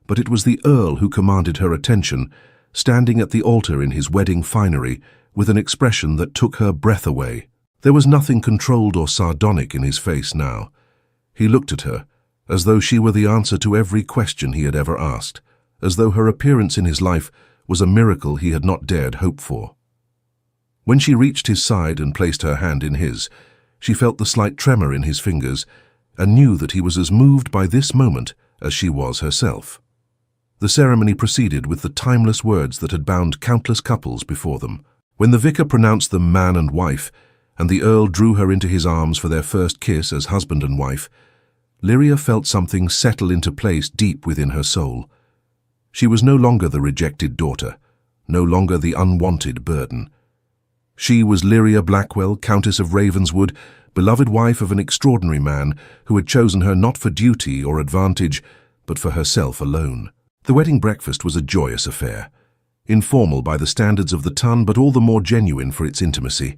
But it was the Earl who commanded her attention, standing at the altar in his wedding finery, with an expression that took her breath away. There was nothing controlled or sardonic in his face now. He looked at her, as though she were the answer to every question he had ever asked, as though her appearance in his life was a miracle he had not dared hope for. When she reached his side and placed her hand in his, she felt the slight tremor in his fingers, and knew that he was as moved by this moment as she was herself. The ceremony proceeded with the timeless words that had bound countless couples before them. When the vicar pronounced them man and wife, and the Earl drew her into his arms for their first kiss as husband and wife, Lyria felt something settle into place deep within her soul. She was no longer the rejected daughter, no longer the unwanted burden. She was Lyria Blackwell, Countess of Ravenswood, beloved wife of an extraordinary man who had chosen her not for duty or advantage, but for herself alone. The wedding breakfast was a joyous affair, informal by the standards of the ton, but all the more genuine for its intimacy.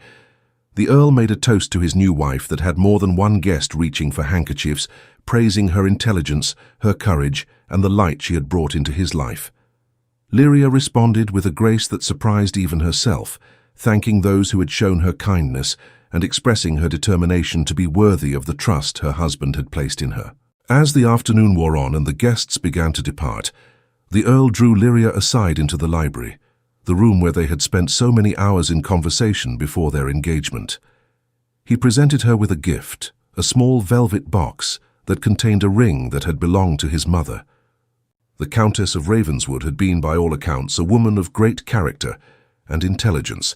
The Earl made a toast to his new wife that had more than one guest reaching for handkerchiefs, praising her intelligence, her courage, and the light she had brought into his life. Lyria responded with a grace that surprised even herself, thanking those who had shown her kindness and expressing her determination to be worthy of the trust her husband had placed in her. As the afternoon wore on and the guests began to depart, the Earl drew Lyria aside into the library, the room where they had spent so many hours in conversation before their engagement. He presented her with a gift, a small velvet box that contained a ring that had belonged to his mother. The Countess of Ravenswood had been, by all accounts, a woman of great character and intelligence,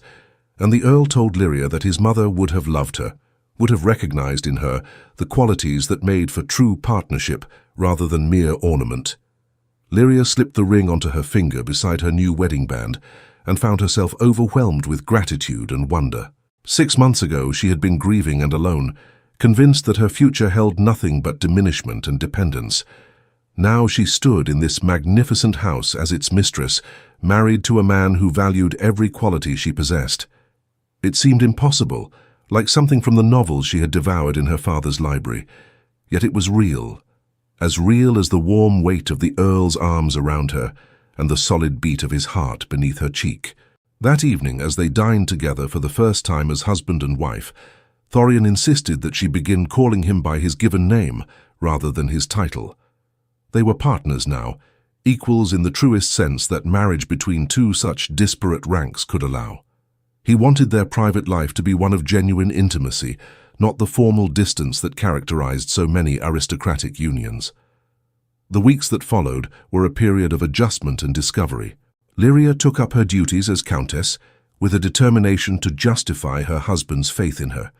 and the Earl told Lyria that his mother would have loved her, would have recognized in her the qualities that made for true partnership rather than mere ornament. Lyria slipped the ring onto her finger beside her new wedding band and found herself overwhelmed with gratitude and wonder. 6 months ago she had been grieving and alone, convinced that her future held nothing but diminishment and dependence. Now she stood in this magnificent house as its mistress, married to a man who valued every quality she possessed. It seemed impossible, like something from the novels she had devoured in her father's library. Yet it was real as the warm weight of the Earl's arms around her and the solid beat of his heart beneath her cheek. That evening, as they dined together for the first time as husband and wife, Thorian insisted that she begin calling him by his given name rather than his title. They were partners now, equals in the truest sense that marriage between two such disparate ranks could allow. He wanted their private life to be one of genuine intimacy, not the formal distance that characterized so many aristocratic unions. The weeks that followed were a period of adjustment and discovery. Lyria took up her duties as countess with a determination to justify her husband's faith in her.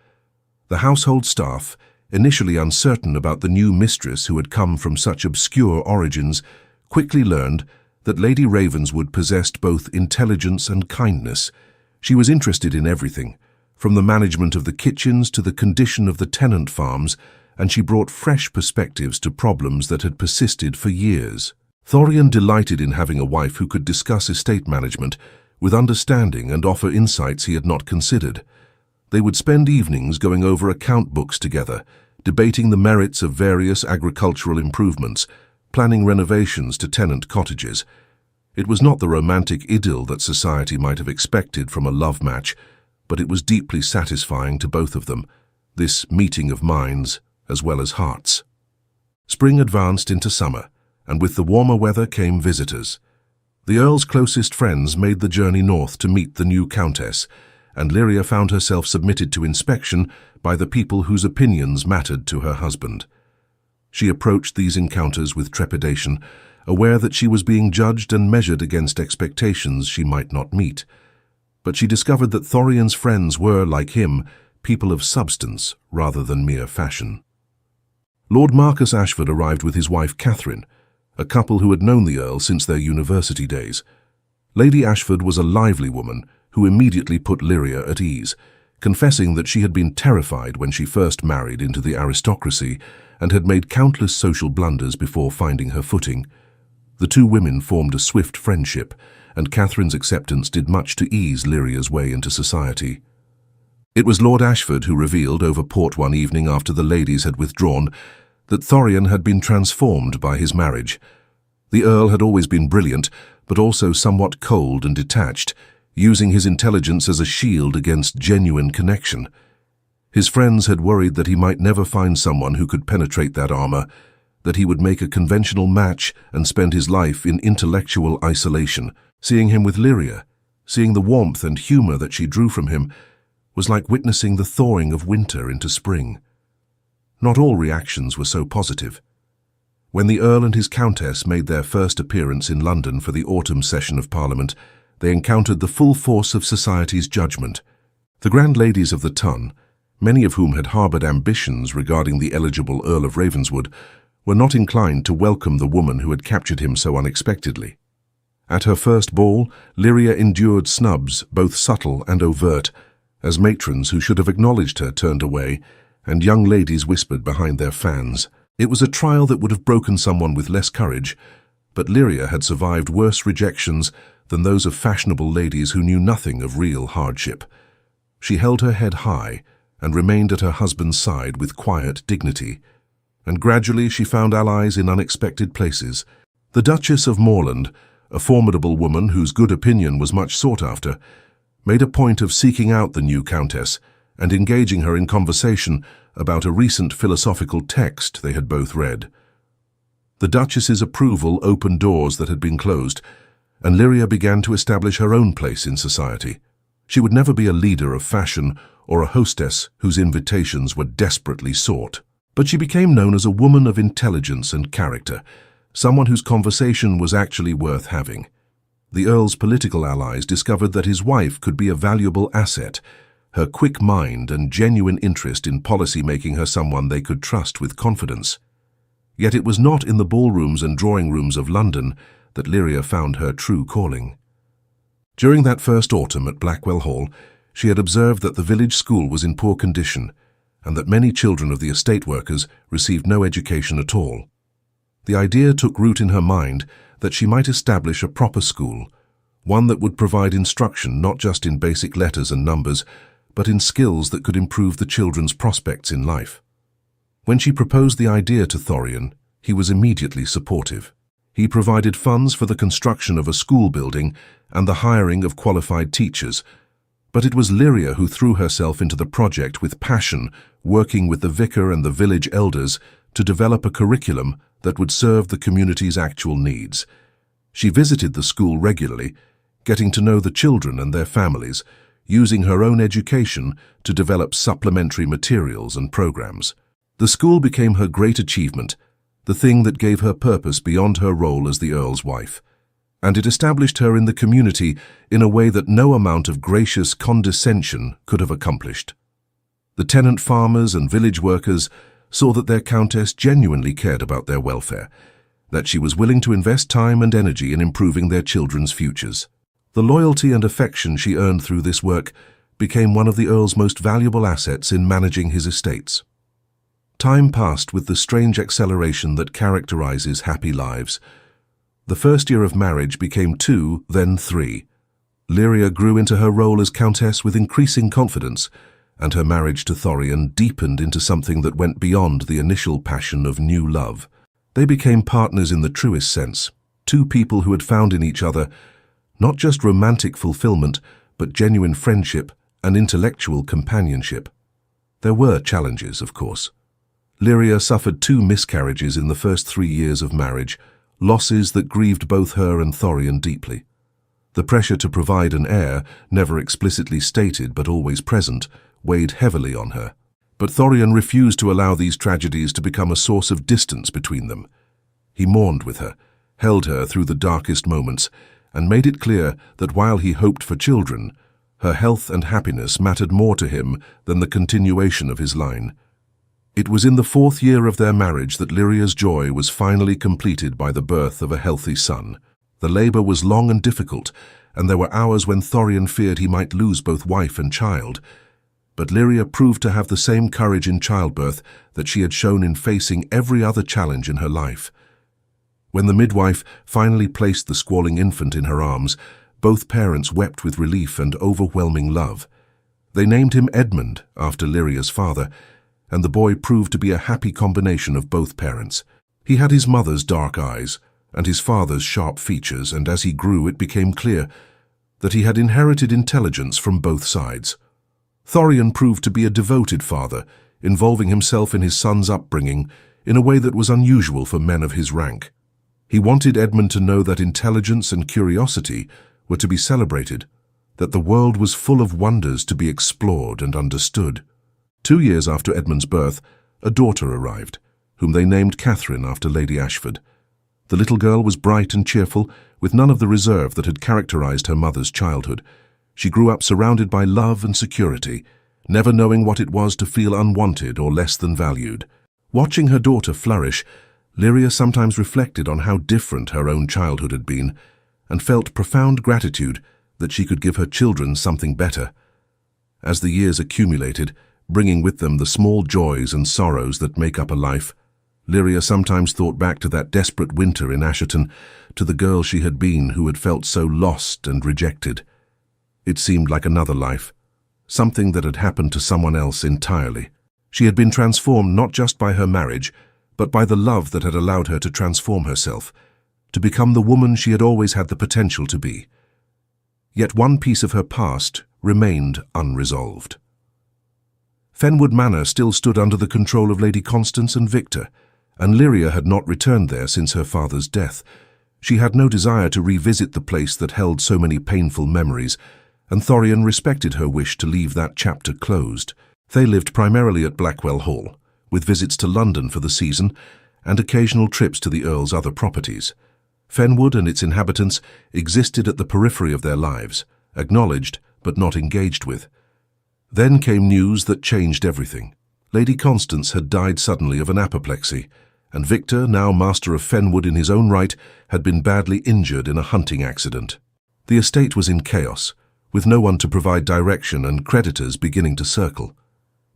The household staff, initially uncertain about the new mistress who had come from such obscure origins, quickly learned that Lady Ravenswood possessed both intelligence and kindness. She was interested in everything, from the management of the kitchens to the condition of the tenant farms, and she brought fresh perspectives to problems that had persisted for years. Thorian delighted in having a wife who could discuss estate management with understanding and offer insights he had not considered. They would spend evenings going over account books together, debating the merits of various agricultural improvements, planning renovations to tenant cottages. It was not the romantic idyll that society might have expected from a love match, but it was deeply satisfying to both of them, this meeting of minds as well as hearts. Spring advanced into summer, and with the warmer weather came visitors. The Earl's closest friends made the journey north to meet the new countess, and Lyria found herself submitted to inspection by the people whose opinions mattered to her husband. She approached these encounters with trepidation, aware that she was being judged and measured against expectations she might not meet. But she discovered that Thorian's friends were, like him, people of substance rather than mere fashion. Lord Marcus Ashford arrived with his wife Catherine, a couple who had known the Earl since their university days. Lady Ashford was a lively woman who immediately put Lyria at ease, confessing that she had been terrified when she first married into the aristocracy and had made countless social blunders before finding her footing. The two women formed a swift friendship, and Catherine's acceptance did much to ease Lyria's way into society. It was Lord Ashford who revealed over port one evening after the ladies had withdrawn that Thorian had been transformed by his marriage. The Earl had always been brilliant, but also somewhat cold and detached, using his intelligence as a shield against genuine connection. His friends had worried that he might never find someone who could penetrate that armor, that he would make a conventional match and spend his life in intellectual isolation. Seeing him with Lyria, seeing the warmth and humor that she drew from him, was like witnessing the thawing of winter into spring. Not all reactions were so positive. When the Earl and his Countess made their first appearance in London for the autumn session of Parliament, they encountered the full force of society's judgment. The grand ladies of the ton, many of whom had harboured ambitions regarding the eligible Earl of Ravenswood, were not inclined to welcome the woman who had captured him so unexpectedly. At her first ball, Lyria endured snubs, both subtle and overt, as matrons who should have acknowledged her turned away, and young ladies whispered behind their fans. It was a trial that would have broken someone with less courage, but Lyria had survived worse rejections than those of fashionable ladies who knew nothing of real hardship. She held her head high and remained at her husband's side with quiet dignity, and gradually she found allies in unexpected places. The Duchess of Moreland, a formidable woman whose good opinion was much sought after, made a point of seeking out the new countess and engaging her in conversation about a recent philosophical text they had both read. The Duchess's approval opened doors that had been closed, and Lyria began to establish her own place in society. She would never be a leader of fashion or a hostess whose invitations were desperately sought. But she became known as a woman of intelligence and character, someone whose conversation was actually worth having. The Earl's political allies discovered that his wife could be a valuable asset, her quick mind and genuine interest in policy making her someone they could trust with confidence. Yet it was not in the ballrooms and drawing rooms of London that Lyria found her true calling. During that first autumn at Blackwell Hall, she had observed that the village school was in poor condition, and that many children of the estate workers received no education at all. The idea took root in her mind that she might establish a proper school, one that would provide instruction not just in basic letters and numbers, but in skills that could improve the children's prospects in life. When she proposed the idea to Thorian, he was immediately supportive. He provided funds for the construction of a school building and the hiring of qualified teachers, but it was Lyria who threw herself into the project with passion, working with the vicar and the village elders to develop a curriculum that would serve the community's actual needs. She visited the school regularly, getting to know the children and their families, using her own education to develop supplementary materials and programs. The school became her great achievement, the thing that gave her purpose beyond her role as the Earl's wife, and it established her in the community in a way that no amount of gracious condescension could have accomplished. The tenant farmers and village workers saw that their countess genuinely cared about their welfare, that she was willing to invest time and energy in improving their children's futures. The loyalty and affection she earned through this work became one of the Earl's most valuable assets in managing his estates. Time passed with the strange acceleration that characterizes happy lives. The first year of marriage became 2, then 3. Lyria grew into her role as countess with increasing confidence, and her marriage to Thorian deepened into something that went beyond the initial passion of new love. They became partners in the truest sense, two people who had found in each other not just romantic fulfillment, but genuine friendship and intellectual companionship. There were challenges, of course. Lyria suffered 2 miscarriages in the first 3 years of marriage, losses that grieved both her and Thorian deeply. The pressure to provide an heir, never explicitly stated but always present, weighed heavily on her. But Thorian refused to allow these tragedies to become a source of distance between them. He mourned with her, held her through the darkest moments, and made it clear that while he hoped for children, her health and happiness mattered more to him than the continuation of his line. It was in the 4th year of their marriage that Lyria's joy was finally completed by the birth of a healthy son. The labor was long and difficult, and there were hours when Thorian feared he might lose both wife and child. But Lyria proved to have the same courage in childbirth that she had shown in facing every other challenge in her life. When the midwife finally placed the squalling infant in her arms, both parents wept with relief and overwhelming love. They named him Edmund, after Lyria's father, and the boy proved to be a happy combination of both parents. He had his mother's dark eyes and his father's sharp features, and as he grew it became clear that he had inherited intelligence from both sides. Thorian proved to be a devoted father, involving himself in his son's upbringing in a way that was unusual for men of his rank. He wanted Edmund to know that intelligence and curiosity were to be celebrated, that the world was full of wonders to be explored and understood. 2 years after Edmund's birth, a daughter arrived, whom they named Catherine after Lady Ashford. The little girl was bright and cheerful, with none of the reserve that had characterized her mother's childhood. She grew up surrounded by love and security, never knowing what it was to feel unwanted or less than valued. Watching her daughter flourish, Lyria sometimes reflected on how different her own childhood had been, and felt profound gratitude that she could give her children something better. As the years accumulated, bringing with them the small joys and sorrows that make up a life, Lyria sometimes thought back to that desperate winter in Asherton, to the girl she had been who had felt so lost and rejected. It seemed like another life, something that had happened to someone else entirely. She had been transformed not just by her marriage, but by the love that had allowed her to transform herself, to become the woman she had always had the potential to be. Yet one piece of her past remained unresolved. Fenwood Manor still stood under the control of Lady Constance and Victor, and Lyria had not returned there since her father's death. She had no desire to revisit the place that held so many painful memories, and Thorian respected her wish to leave that chapter closed. They lived primarily at Blackwell Hall, with visits to London for the season and occasional trips to the Earl's other properties. Fenwood and its inhabitants existed at the periphery of their lives, acknowledged but not engaged with. Then came news that changed everything. Lady Constance had died suddenly of an apoplexy, and Victor, now master of Fenwood in his own right, had been badly injured in a hunting accident. The estate was in chaos, with no one to provide direction and creditors beginning to circle.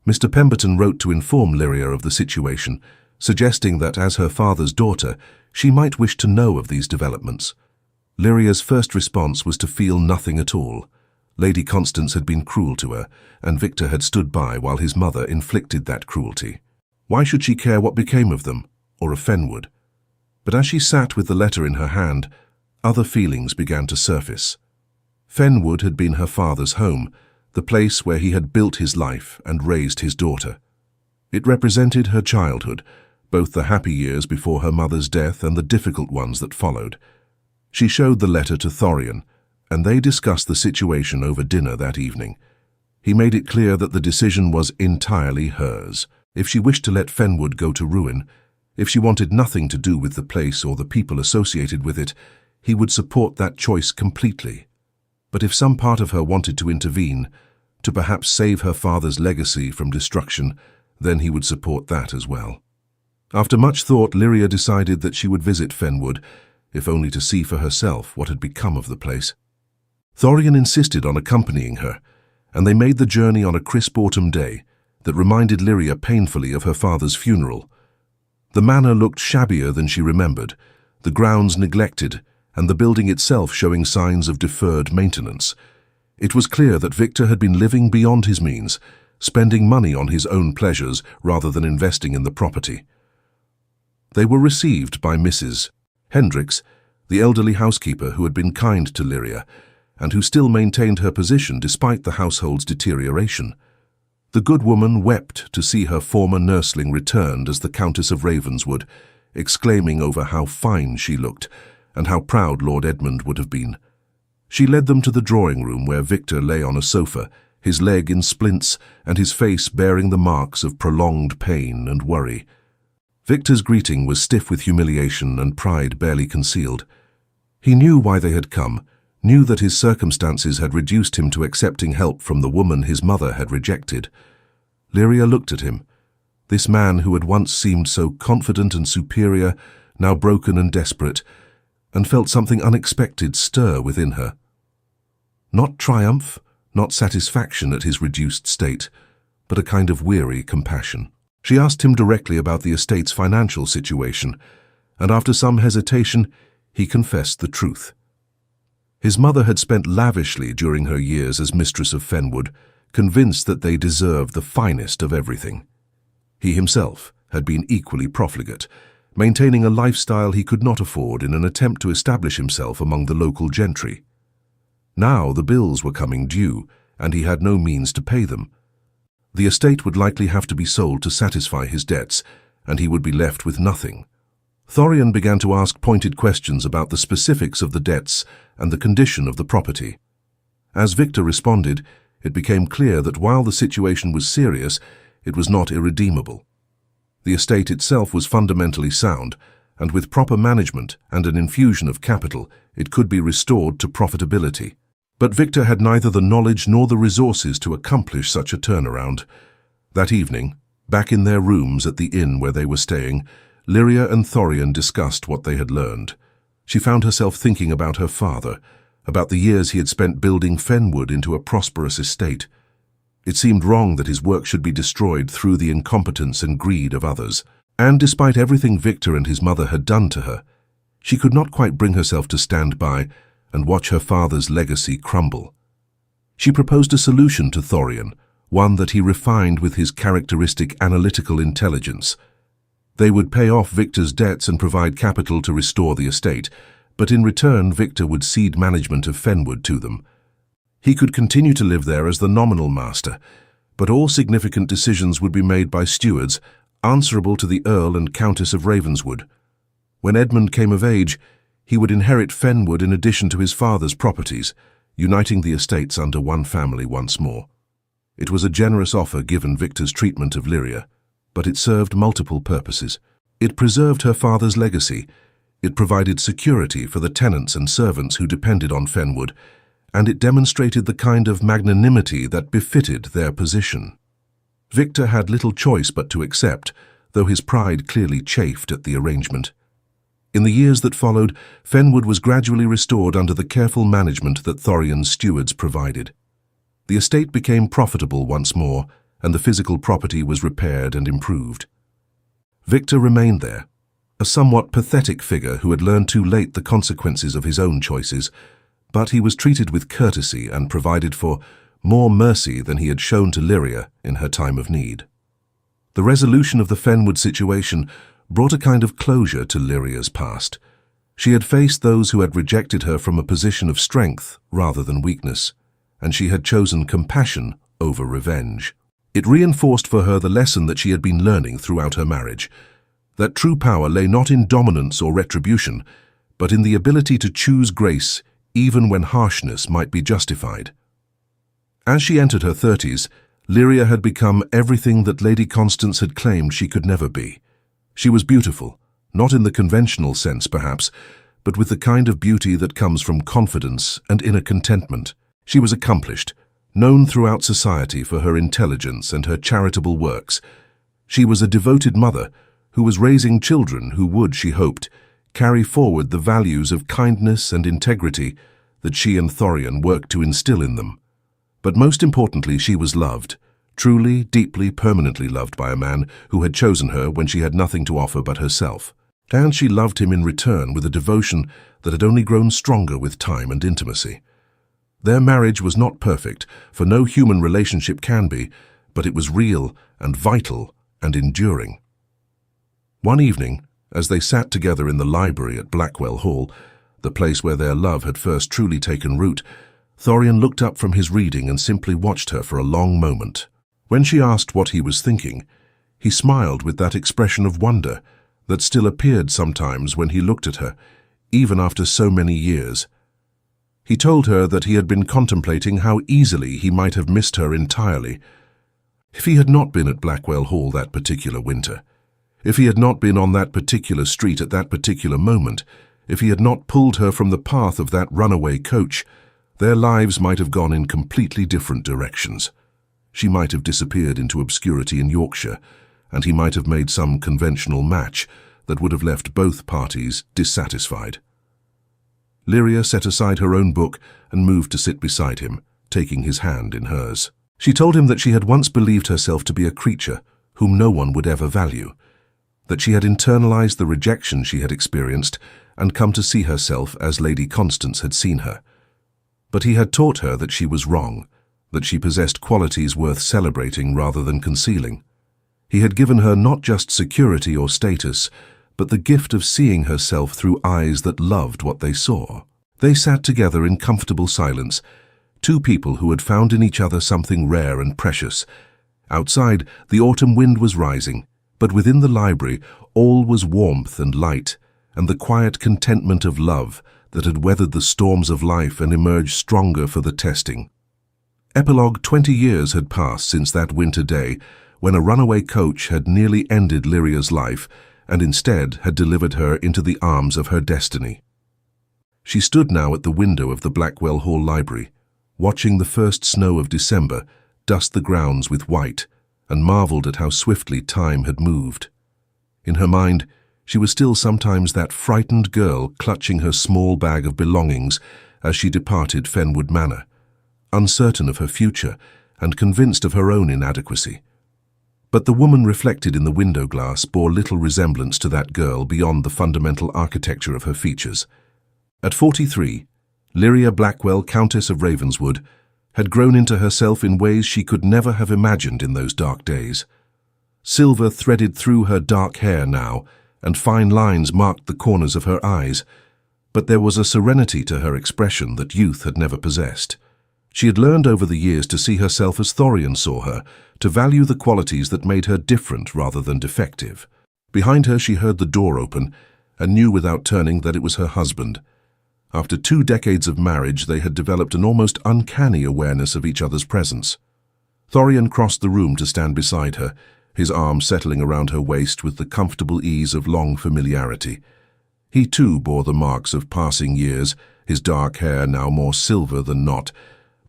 Mr. Pemberton wrote to inform Lyria of the situation, suggesting that as her father's daughter, she might wish to know of these developments. Lyria's first response was to feel nothing at all. Lady Constance had been cruel to her, and Victor had stood by while his mother inflicted that cruelty. Why should she care what became of them, or of Fenwood? But as she sat with the letter in her hand, other feelings began to surface. Fenwood had been her father's home, the place where he had built his life and raised his daughter. It represented her childhood, both the happy years before her mother's death and the difficult ones that followed. She showed the letter to Thorian, and they discussed the situation over dinner that evening. He made it clear that the decision was entirely hers. If she wished to let Fenwood go to ruin, if she wanted nothing to do with the place or the people associated with it, he would support that choice completely. But if some part of her wanted to intervene, to perhaps save her father's legacy from destruction, then he would support that as well. After much thought, Lyria decided that she would visit Fenwood, if only to see for herself what had become of the place. Thorian insisted on accompanying her, and they made the journey on a crisp autumn day that reminded Lyria painfully of her father's funeral. The manor looked shabbier than she remembered, the grounds neglected, and the building itself showing signs of deferred maintenance. It was clear that Victor had been living beyond his means, spending money on his own pleasures rather than investing in the property. They were received by Mrs. Hendricks, the elderly housekeeper who had been kind to Lyria, and who still maintained her position despite the household's deterioration. The good woman wept to see her former nursling returned as the Countess of Ravenswood, exclaiming over how fine she looked and how proud Lord Edmund would have been. She led them to the drawing-room where Victor lay on a sofa, his leg in splints and his face bearing the marks of prolonged pain and worry. Victor's greeting was stiff with humiliation and pride barely concealed. He knew why they had come, knew that his circumstances had reduced him to accepting help from the woman his mother had rejected. Lyria looked at him. This man who had once seemed so confident and superior, now broken and desperate, and felt something unexpected stir within her. Not triumph, not satisfaction at his reduced state, but a kind of weary compassion. She asked him directly about the estate's financial situation, and after some hesitation, he confessed the truth. His mother had spent lavishly during her years as mistress of Fenwood, convinced that they deserved the finest of everything. He himself had been equally profligate, maintaining a lifestyle he could not afford in an attempt to establish himself among the local gentry. Now the bills were coming due, and he had no means to pay them. The estate would likely have to be sold to satisfy his debts, and he would be left with nothing. Thorian began to ask pointed questions about the specifics of the debts and the condition of the property. As Victor responded, it became clear that while the situation was serious, it was not irredeemable. The estate itself was fundamentally sound, and with proper management and an infusion of capital, it could be restored to profitability. But Victor had neither the knowledge nor the resources to accomplish such a turnaround. That evening, back in their rooms at the inn where they were staying, Lyria and Thorian discussed what they had learned. She found herself thinking about her father, about the years he had spent building Fenwood into a prosperous estate. It seemed wrong that his work should be destroyed through the incompetence and greed of others. And despite everything Victor and his mother had done to her, she could not quite bring herself to stand by and watch her father's legacy crumble. She proposed a solution to Thorian, one that he refined with his characteristic analytical intelligence. They would pay off Victor's debts and provide capital to restore the estate, but in return Victor would cede management of Fenwood to them. He could continue to live there as the nominal master, but all significant decisions would be made by stewards, answerable to the Earl and Countess of Ravenswood. When Edmund came of age, he would inherit Fenwood in addition to his father's properties, uniting the estates under one family once more. It was a generous offer given Victor's treatment of Lyria, but it served multiple purposes. It preserved her father's legacy, it provided security for the tenants and servants who depended on Fenwood, and it demonstrated the kind of magnanimity that befitted their position. Victor had little choice but to accept, though his pride clearly chafed at the arrangement. In the years that followed, Fenwood was gradually restored under the careful management that Thorian's stewards provided. The estate became profitable once more, and the physical property was repaired and improved. Victor remained there, a somewhat pathetic figure who had learned too late the consequences of his own choices, but he was treated with courtesy and provided for more mercy than he had shown to Lyria in her time of need. The resolution of the Fenwood situation brought a kind of closure to Lyria's past. She had faced those who had rejected her from a position of strength rather than weakness, and she had chosen compassion over revenge. It reinforced for her the lesson that she had been learning throughout her marriage, that true power lay not in dominance or retribution, but in the ability to choose grace even when harshness might be justified. As she entered her 30s, Lyria had become everything that Lady Constance had claimed she could never be. She was beautiful, not in the conventional sense perhaps, but with the kind of beauty that comes from confidence and inner contentment. She was accomplished, known throughout society for her intelligence and her charitable works. She was a devoted mother who was raising children who would, she hoped, carry forward the values of kindness and integrity that she and Thorian worked to instill in them. But most importantly, she was loved, truly, deeply, permanently loved by a man who had chosen her when she had nothing to offer but herself. And she loved him in return with a devotion that had only grown stronger with time and intimacy. Their marriage was not perfect, for no human relationship can be, but it was real and vital and enduring. One evening, as they sat together in the library at Blackwell Hall, the place where their love had first truly taken root, Thorian looked up from his reading and simply watched her for a long moment. When she asked what he was thinking, he smiled with that expression of wonder that still appeared sometimes when he looked at her, even after so many years. He told her that he had been contemplating how easily he might have missed her entirely. If he had not been at Blackwell Hall that particular winter, if he had not been on that particular street at that particular moment, if he had not pulled her from the path of that runaway coach, their lives might have gone in completely different directions. She might have disappeared into obscurity in Yorkshire, and he might have made some conventional match that would have left both parties dissatisfied. Lyria set aside her own book and moved to sit beside him, taking his hand in hers. She told him that she had once believed herself to be a creature whom no one would ever value, that she had internalized the rejection she had experienced and come to see herself as Lady Constance had seen her. But he had taught her that she was wrong, that she possessed qualities worth celebrating rather than concealing. He had given her not just security or status, but the gift of seeing herself through eyes that loved what they saw. They sat together in comfortable silence, two people who had found in each other something rare and precious. Outside, the autumn wind was rising, but within the library all was warmth and light, and the quiet contentment of love that had weathered the storms of life and emerged stronger for the testing. Epilogue: 20 years had passed since that winter day when a runaway coach had nearly ended Lyria's life and instead had delivered her into the arms of her destiny. She stood now at the window of the Blackwell Hall Library, watching the first snow of December dust the grounds with white, and marveled at how swiftly time had moved. In her mind, she was still sometimes that frightened girl clutching her small bag of belongings as she departed Fenwood Manor, uncertain of her future and convinced of her own inadequacy. But the woman reflected in the window glass bore little resemblance to that girl beyond the fundamental architecture of her features. At 43, Lyria Blackwell, Countess of Ravenswood, had grown into herself in ways she could never have imagined in those dark days. Silver threaded through her dark hair now, and fine lines marked the corners of her eyes, but there was a serenity to her expression that youth had never possessed. She had learned over the years to see herself as Thorian saw her, to value the qualities that made her different rather than defective. Behind her she heard the door open, and knew without turning that it was her husband. After 2 decades of marriage, they had developed an almost uncanny awareness of each other's presence. Thorian crossed the room to stand beside her, his arm settling around her waist with the comfortable ease of long familiarity. He too bore the marks of passing years, his dark hair now more silver than not,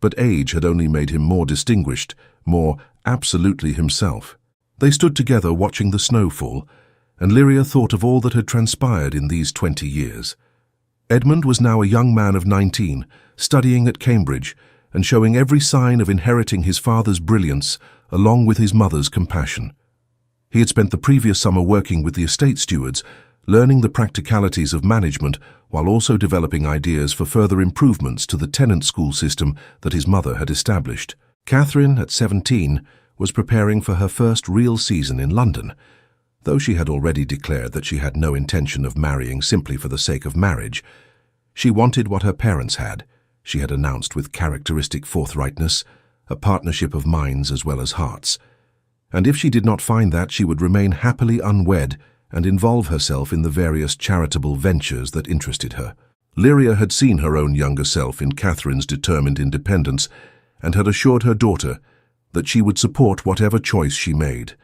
but age had only made him more distinguished, more absolutely himself. They stood together watching the snow fall, and Lyria thought of all that had transpired in these 20 years. Edmund was now a young man of 19, studying at Cambridge, and showing every sign of inheriting his father's brilliance, along with his mother's compassion. He had spent the previous summer working with the estate stewards, learning the practicalities of management while also developing ideas for further improvements to the tenant school system that his mother had established. Catherine, at 17, was preparing for her first real season in London. Though she had already declared that she had no intention of marrying simply for the sake of marriage, she wanted what her parents had. She had announced with characteristic forthrightness, a partnership of minds as well as hearts. And if she did not find that, she would remain happily unwed and involve herself in the various charitable ventures that interested her. Lyria had seen her own younger self in Catherine's determined independence and had assured her daughter that she would support whatever choice she made.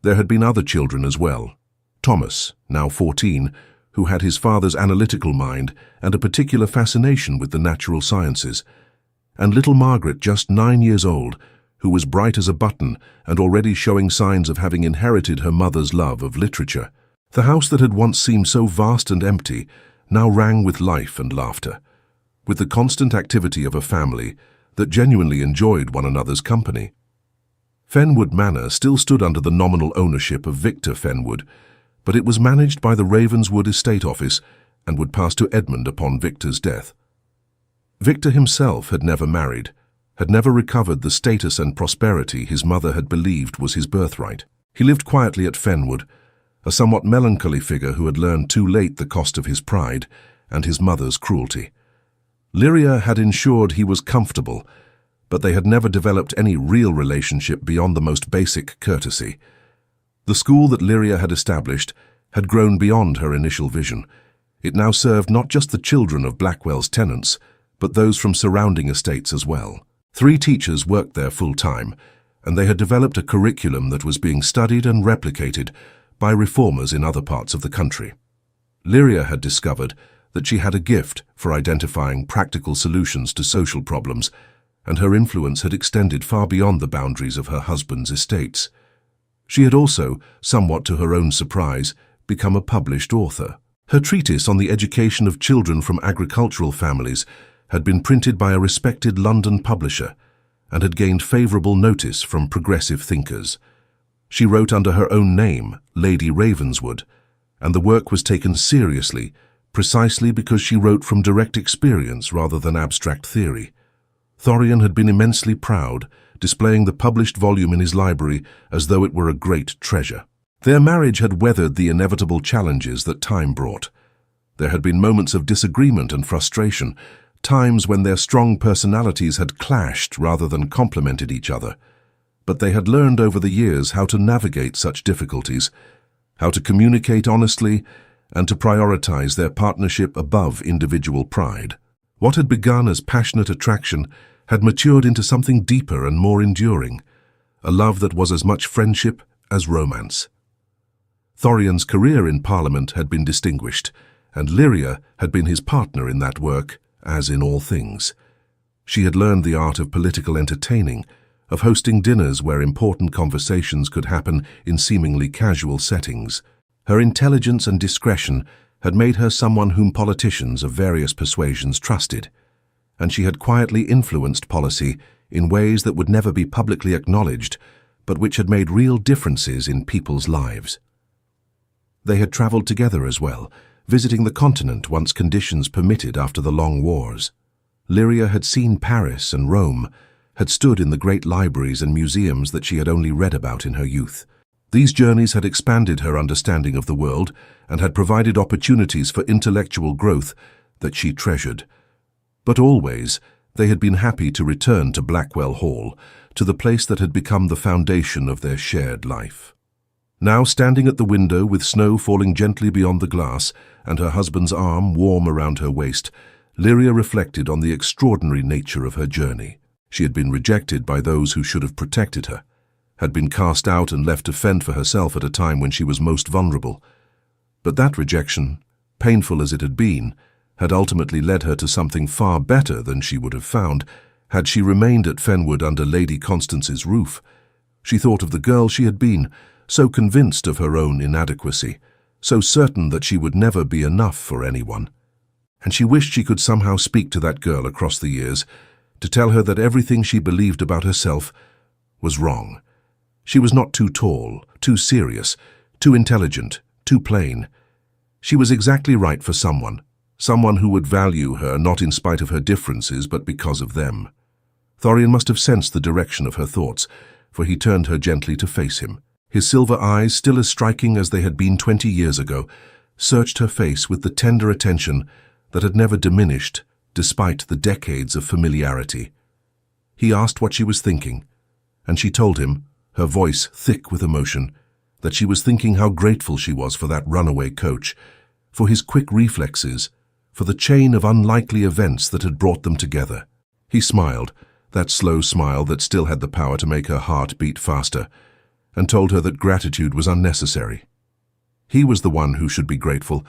There had been other children as well. Thomas, now 14, who had his father's analytical mind and a particular fascination with the natural sciences, and little Margaret, just 9 years old, who was bright as a button and already showing signs of having inherited her mother's love of literature. The house that had once seemed so vast and empty now rang with life and laughter, with the constant activity of a family that genuinely enjoyed one another's company. Fenwood Manor still stood under the nominal ownership of Victor Fenwood, but it was managed by the Ravenswood Estate Office and would pass to Edmund upon Victor's death. Victor himself had never married, had never recovered the status and prosperity his mother had believed was his birthright. He lived quietly at Fenwood, a somewhat melancholy figure who had learned too late the cost of his pride and his mother's cruelty. Lyria had ensured he was comfortable, but they had never developed any real relationship beyond the most basic courtesy. The school that Lyria had established had grown beyond her initial vision. It now served not just the children of Blackwell's tenants, but those from surrounding estates as well. 3 teachers worked there full-time, and they had developed a curriculum that was being studied and replicated by reformers in other parts of the country. Lyria had discovered that she had a gift for identifying practical solutions to social problems, and her influence had extended far beyond the boundaries of her husband's estates. She had also, somewhat to her own surprise, become a published author. Her treatise on the education of children from agricultural families had been printed by a respected London publisher and had gained favourable notice from progressive thinkers. She wrote under her own name, Lady Ravenswood, and the work was taken seriously precisely because she wrote from direct experience rather than abstract theory. Thorian had been immensely proud, displaying the published volume in his library as though it were a great treasure. Their marriage had weathered the inevitable challenges that time brought. There had been moments of disagreement and frustration, times when their strong personalities had clashed rather than complemented each other. But they had learned over the years how to navigate such difficulties, how to communicate honestly, and to prioritize their partnership above individual pride. What had begun as passionate attraction had matured into something deeper and more enduring, a love that was as much friendship as romance. Thorian's career in Parliament had been distinguished, and Lyria had been his partner in that work, as in all things. She had learned the art of political entertaining, of hosting dinners where important conversations could happen in seemingly casual settings. Her intelligence and discretion had made her someone whom politicians of various persuasions trusted, and she had quietly influenced policy in ways that would never be publicly acknowledged, but which had made real differences in people's lives. They had travelled together as well, visiting the continent once conditions permitted after the long wars. Lyria had seen Paris and Rome, had stood in the great libraries and museums that she had only read about in her youth. These journeys had expanded her understanding of the world and had provided opportunities for intellectual growth that she treasured. But always, they had been happy to return to Blackwell Hall, to the place that had become the foundation of their shared life. Now, standing at the window with snow falling gently beyond the glass and her husband's arm warm around her waist, Lyria reflected on the extraordinary nature of her journey. She had been rejected by those who should have protected her, had been cast out and left to fend for herself at a time when she was most vulnerable. But that rejection, painful as it had been, had ultimately led her to something far better than she would have found had she remained at Fenwood under Lady Constance's roof. She thought of the girl she had been, so convinced of her own inadequacy, so certain that she would never be enough for anyone. And she wished she could somehow speak to that girl across the years, to tell her that everything she believed about herself was wrong, She was not too tall, too serious, too intelligent, too plain. She was exactly right for someone who would value her not in spite of her differences but because of them. Thorian must have sensed the direction of her thoughts, for he turned her gently to face him. His silver eyes, still as striking as they had been 20 years ago, searched her face with the tender attention that had never diminished despite the decades of familiarity. He asked what she was thinking, and she told him, her voice thick with emotion, that she was thinking how grateful she was for that runaway coach, for his quick reflexes, for the chain of unlikely events that had brought them together. He smiled, that slow smile that still had the power to make her heart beat faster, and told her that gratitude was unnecessary. He was the one who should be grateful,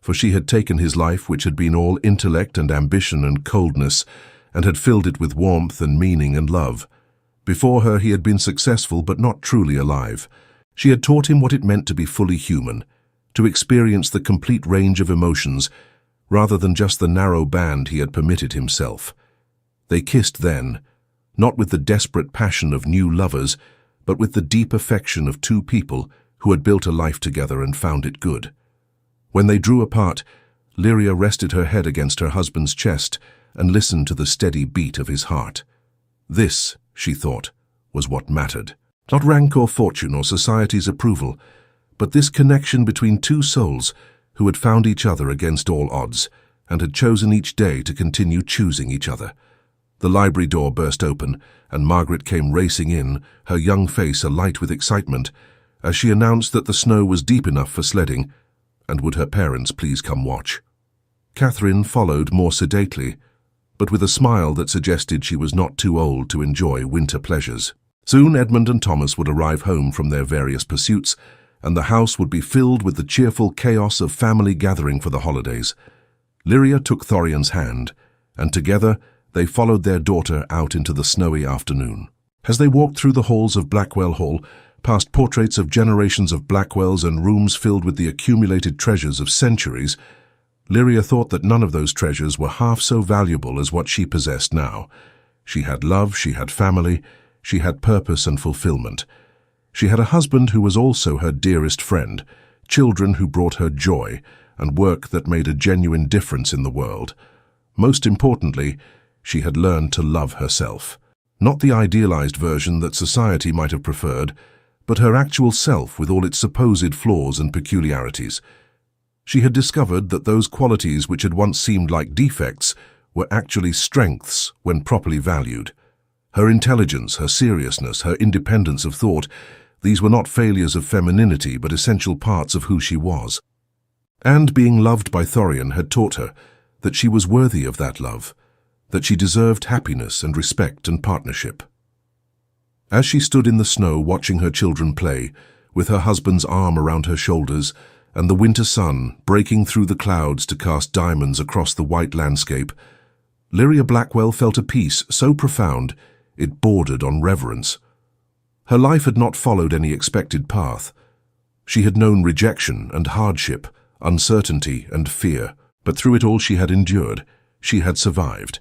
for she had taken his life, which had been all intellect and ambition and coldness, and had filled it with warmth and meaning and love. Before her he had been successful but not truly alive. She had taught him what it meant to be fully human, to experience the complete range of emotions, rather than just the narrow band he had permitted himself. They kissed then, not with the desperate passion of new lovers, but with the deep affection of two people who had built a life together and found it good. When they drew apart, Lyria rested her head against her husband's chest and listened to the steady beat of his heart. This, she thought, was what mattered. Not rank or fortune or society's approval, but this connection between two souls who had found each other against all odds and had chosen each day to continue choosing each other. The library door burst open, and Margaret came racing in, her young face alight with excitement, as she announced that the snow was deep enough for sledding, and would her parents please come watch. Catherine followed more sedately, but with a smile that suggested she was not too old to enjoy winter pleasures. Soon Edmund and Thomas would arrive home from their various pursuits, and the house would be filled with the cheerful chaos of family gathering for the holidays. Lyria took Thorian's hand, and together they followed their daughter out into the snowy afternoon. As they walked through the halls of Blackwell Hall, past portraits of generations of Blackwells and rooms filled with the accumulated treasures of centuries, Lyria thought that none of those treasures were half so valuable as what she possessed now. She had love, she had family, she had purpose and fulfillment. She had a husband who was also her dearest friend, children who brought her joy, and work that made a genuine difference in the world. Most importantly, she had learned to love herself. Not the idealized version that society might have preferred, but her actual self with all its supposed flaws and peculiarities. She had discovered that those qualities which had once seemed like defects were actually strengths when properly valued. Her intelligence, her seriousness, her independence of thought, these were not failures of femininity but essential parts of who she was. And being loved by Thorian had taught her that she was worthy of that love, that she deserved happiness and respect and partnership. As she stood in the snow watching her children play, with her husband's arm around her shoulders, and the winter sun breaking through the clouds to cast diamonds across the white landscape, Lyria Blackwell felt a peace so profound it bordered on reverence. Her life had not followed any expected path. She had known rejection and hardship, uncertainty and fear, but through it all she had endured, she had survived.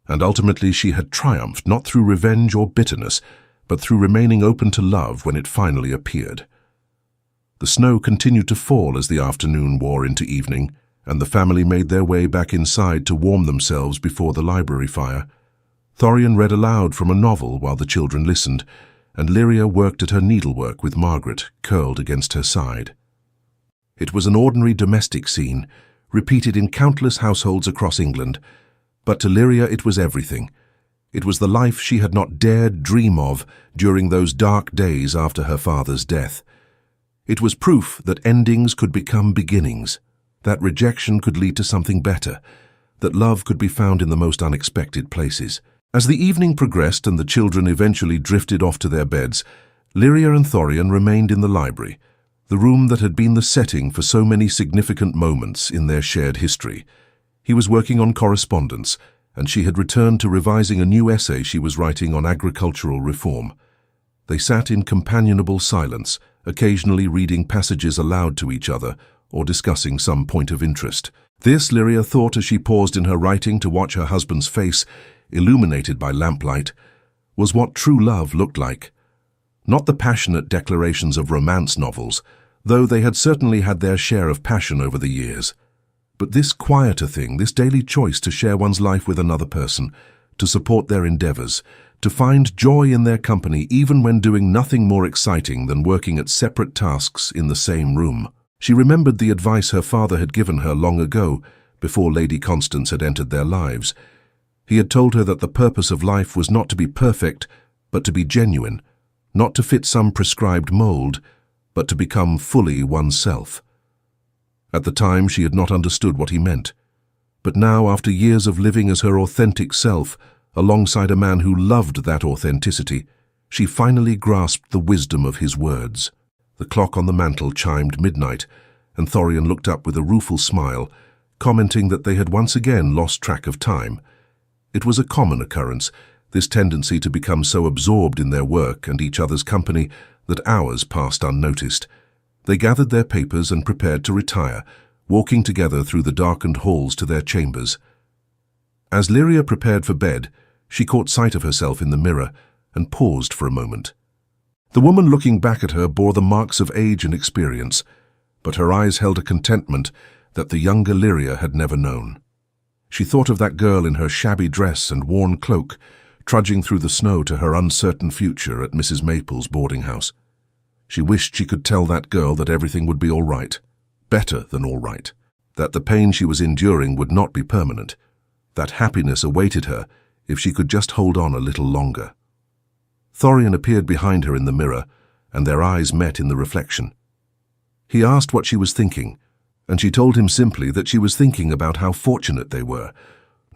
And ultimately she had triumphed not through revenge or bitterness, but through remaining open to love when it finally appeared. The snow continued to fall as the afternoon wore into evening, and the family made their way back inside to warm themselves before the library fire. Thorian read aloud from a novel while the children listened, and Lyria worked at her needlework with Margaret curled against her side. It was an ordinary domestic scene, repeated in countless households across England, but to Lyria it was everything. It was the life she had not dared dream of during those dark days after her father's death. It was proof that endings could become beginnings, that rejection could lead to something better, that love could be found in the most unexpected places. As the evening progressed and the children eventually drifted off to their beds, Lyria and Thorian remained in the library, the room that had been the setting for so many significant moments in their shared history. He was working on correspondence, and she had returned to revising a new essay she was writing on agricultural reform. They sat in companionable silence, occasionally reading passages aloud to each other or discussing some point of interest. This, Lyria thought as she paused in her writing to watch her husband's face, illuminated by lamplight, was what true love looked like. Not the passionate declarations of romance novels, though they had certainly had their share of passion over the years. But this quieter thing, this daily choice to share one's life with another person, to support their endeavors, to find joy in their company even when doing nothing more exciting than working at separate tasks in the same room. She remembered the advice her father had given her long ago, before Lady Constance had entered their lives. He had told her that the purpose of life was not to be perfect, but to be genuine, not to fit some prescribed mold, but to become fully oneself. At the time, she had not understood what he meant. But now, after years of living as her authentic self, alongside a man who loved that authenticity, she finally grasped the wisdom of his words. The clock on the mantel chimed midnight, and Thorian looked up with a rueful smile, commenting that they had once again lost track of time. It was a common occurrence, this tendency to become so absorbed in their work and each other's company that hours passed unnoticed. They gathered their papers and prepared to retire, walking together through the darkened halls to their chambers. As Lyria prepared for bed, she caught sight of herself in the mirror and paused for a moment. The woman looking back at her bore the marks of age and experience, but her eyes held a contentment that the younger Lyria had never known. She thought of that girl in her shabby dress and worn cloak, trudging through the snow to her uncertain future at Mrs. Maple's boarding house. She wished she could tell that girl that everything would be all right, better than all right, that the pain she was enduring would not be permanent, that happiness awaited her if she could just hold on a little longer. Thorian appeared behind her in the mirror, and their eyes met in the reflection. He asked what she was thinking, and she told him simply that she was thinking about how fortunate they were,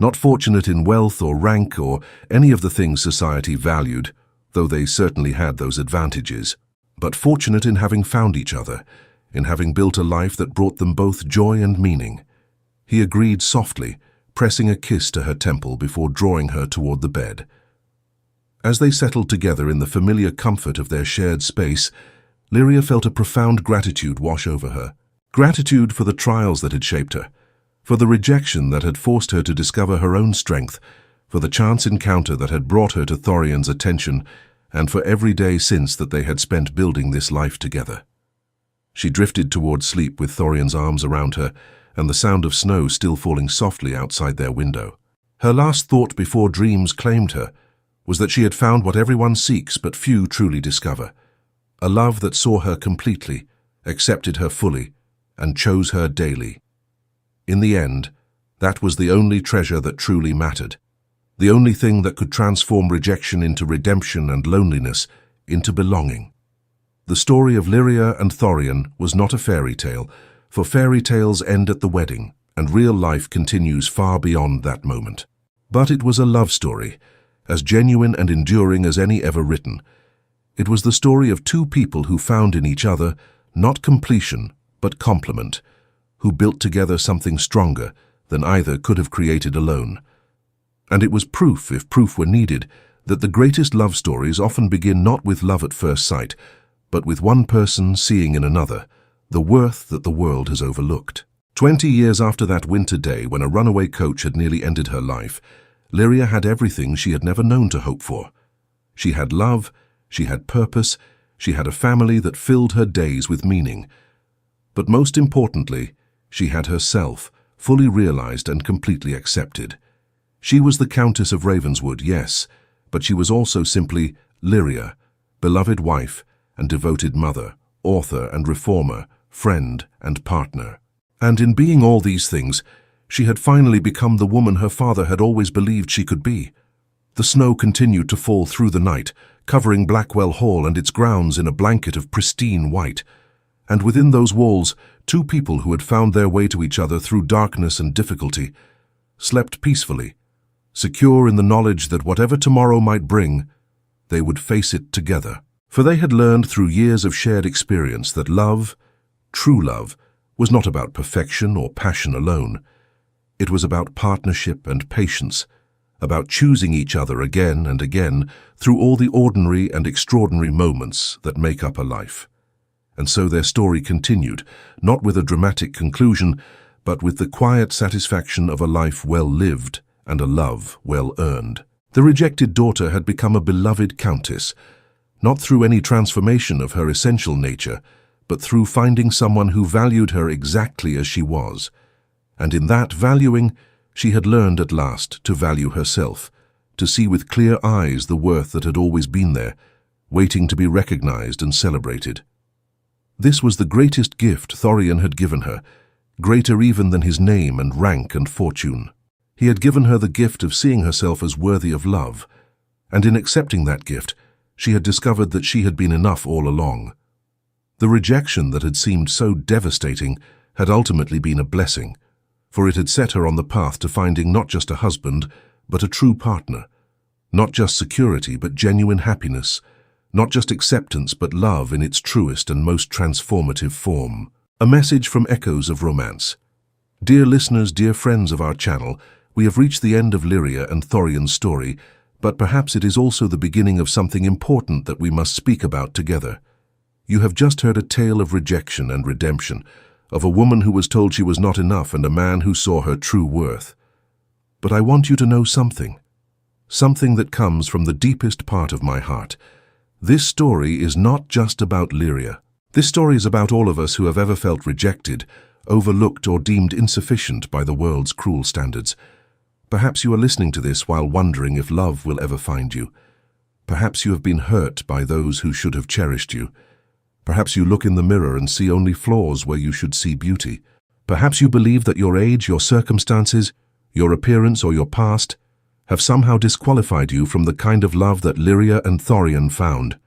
not fortunate in wealth or rank or any of the things society valued, though they certainly had those advantages, but fortunate in having found each other, in having built a life that brought them both joy and meaning. He agreed softly, pressing a kiss to her temple before drawing her toward the bed. As they settled together in the familiar comfort of their shared space, Lyria felt a profound gratitude wash over her. Gratitude for the trials that had shaped her, for the rejection that had forced her to discover her own strength, for the chance encounter that had brought her to Thorian's attention, and for every day since that they had spent building this life together. She drifted toward sleep with Thorian's arms around her and the sound of snow still falling softly outside their window. Her last thought before dreams claimed her was that she had found what everyone seeks but few truly discover, a love that saw her completely, accepted her fully, and chose her daily. In the end, that was the only treasure that truly mattered, the only thing that could transform rejection into redemption and loneliness into belonging. The story of Lyria and Thorian was not a fairy tale, for fairy tales end at the wedding, and real life continues far beyond that moment. But it was a love story, as genuine and enduring as any ever written. It was the story of two people who found in each other not completion, but complement, who built together something stronger than either could have created alone. And it was proof, if proof were needed, that the greatest love stories often begin not with love at first sight, but with one person seeing in another the worth that the world has overlooked. 20 years after that winter day when a runaway coach had nearly ended her life, Lyria had everything she had never known to hope for. She had love, she had purpose, she had a family that filled her days with meaning. But most importantly, she had herself, fully realized and completely accepted. She was the Countess of Ravenswood, yes, but she was also simply Lyria, beloved wife and devoted mother, author and reformer, friend and partner. And in being all these things, she had finally become the woman her father had always believed she could be. The snow continued to fall through the night, covering Blackwell Hall and its grounds in a blanket of pristine white. And within those walls, two people who had found their way to each other through darkness and difficulty slept peacefully, secure in the knowledge that whatever tomorrow might bring, they would face it together. For they had learned through years of shared experience that love, true love, was not about perfection or passion alone. It was about partnership and patience, about choosing each other again and again through all the ordinary and extraordinary moments that make up a life. And so their story continued, not with a dramatic conclusion, but with the quiet satisfaction of a life well lived and a love well earned. The rejected daughter had become a beloved countess, not through any transformation of her essential nature, but through finding someone who valued her exactly as she was. And in that valuing, she had learned at last to value herself, to see with clear eyes the worth that had always been there, waiting to be recognized and celebrated. This was the greatest gift Thorian had given her, greater even than his name and rank and fortune. He had given her the gift of seeing herself as worthy of love, and in accepting that gift, she had discovered that she had been enough all along. The rejection that had seemed so devastating had ultimately been a blessing, for it had set her on the path to finding not just a husband, but a true partner, not just security, but genuine happiness, not just acceptance, but love in its truest and most transformative form. A message from Echoes of Romance. Dear listeners, dear friends of our channel, we have reached the end of Lyria and Thorian's story, but perhaps it is also the beginning of something important that we must speak about together. You have just heard a tale of rejection and redemption, of a woman who was told she was not enough and a man who saw her true worth. But I want you to know something that comes from the deepest part of my heart. This story is not just about Lyria. This story is about all of us who have ever felt rejected, overlooked, or deemed insufficient by the world's cruel standards. Perhaps you are listening to this while wondering if love will ever find you. Perhaps you have been hurt by those who should have cherished you. Perhaps you look in the mirror and see only flaws where you should see beauty. Perhaps you believe that your age, your circumstances, your appearance, or your past have somehow disqualified you from the kind of love that Lyria and Thorian found.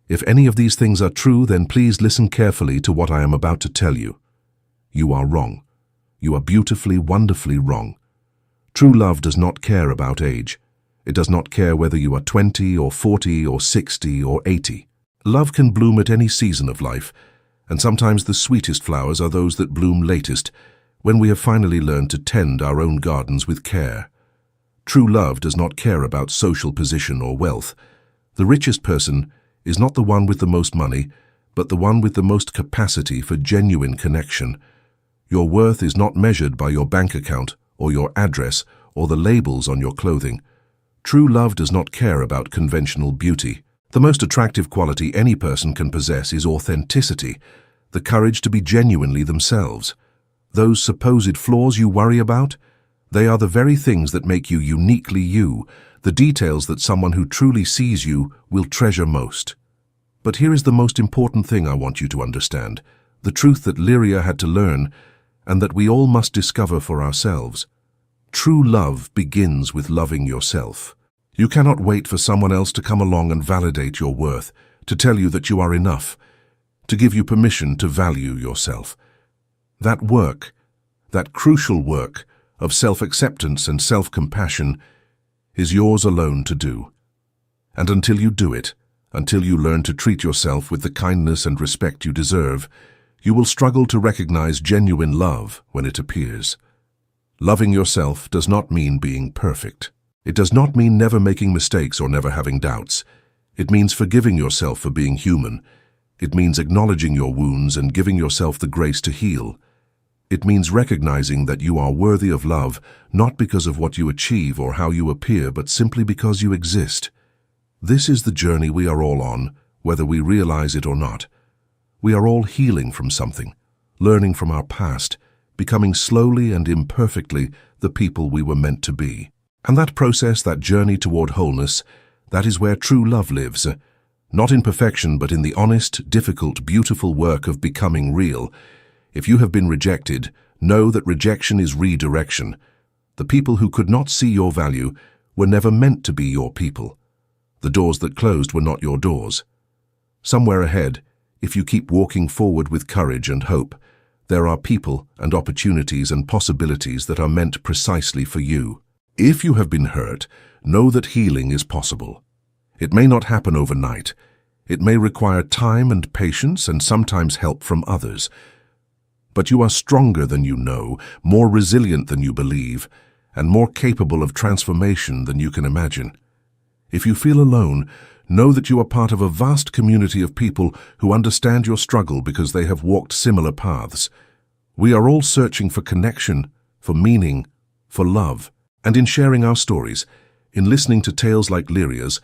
If any of these things are true, then please listen carefully to what I am about to tell you. You are wrong. You are beautifully, wonderfully wrong. True love does not care about age. It does not care whether you are 20 or 40 or 60 or 80. Love can bloom at any season of life, and sometimes the sweetest flowers are those that bloom latest, when we have finally learned to tend our own gardens with care. True love does not care about social position or wealth. The richest person is not the one with the most money, but the one with the most capacity for genuine connection. Your worth is not measured by your bank account or your address or the labels on your clothing. True love does not care about conventional beauty. The most attractive quality any person can possess is authenticity, the courage to be genuinely themselves. Those supposed flaws you worry about, they are the very things that make you uniquely you, the details that someone who truly sees you will treasure most. But here is the most important thing I want you to understand, the truth that Lyria had to learn and that we all must discover for ourselves. True love begins with loving yourself. You cannot wait for someone else to come along and validate your worth, to tell you that you are enough, to give you permission to value yourself. That work, that crucial work of self-acceptance and self-compassion is yours alone to do. And until you do it, until you learn to treat yourself with the kindness and respect you deserve, you will struggle to recognize genuine love when it appears. Loving yourself does not mean being perfect. It does not mean never making mistakes or never having doubts. It means forgiving yourself for being human. It means acknowledging your wounds and giving yourself the grace to heal. It means recognizing that you are worthy of love, not because of what you achieve or how you appear, but simply because you exist. This is the journey we are all on, whether we realize it or not. We are all healing from something, learning from our past, becoming slowly and imperfectly the people we were meant to be. And that process, that journey toward wholeness, that is where true love lives. Not in perfection, but in the honest, difficult, beautiful work of becoming real. If you have been rejected, know that rejection is redirection. The people who could not see your value were never meant to be your people. The doors that closed were not your doors. Somewhere ahead, if you keep walking forward with courage and hope, there are people and opportunities and possibilities that are meant precisely for you. If you have been hurt, know that healing is possible. It may not happen overnight. It may require time and patience and sometimes help from others. But you are stronger than you know, more resilient than you believe, and more capable of transformation than you can imagine. If you feel alone, know that you are part of a vast community of people who understand your struggle because they have walked similar paths. We are all searching for connection, for meaning, for love. And in sharing our stories, in listening to tales like Lyria's,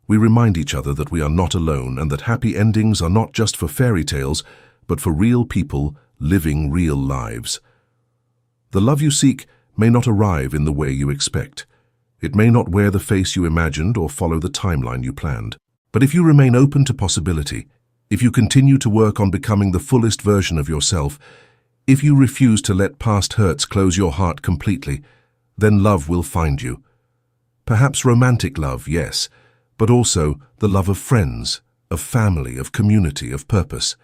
We remind each other that we are not alone and that happy endings are not just for fairy tales, but for real people living real lives. The love you seek may not arrive in the way you expect. It may not wear the face you imagined or follow the timeline you planned. But if you remain open to possibility, if you continue to work on becoming the fullest version of yourself, if you refuse to let past hurts close your heart completely, then love will find you. Perhaps romantic love, yes, but also the love of friends, of family, of community, of purpose.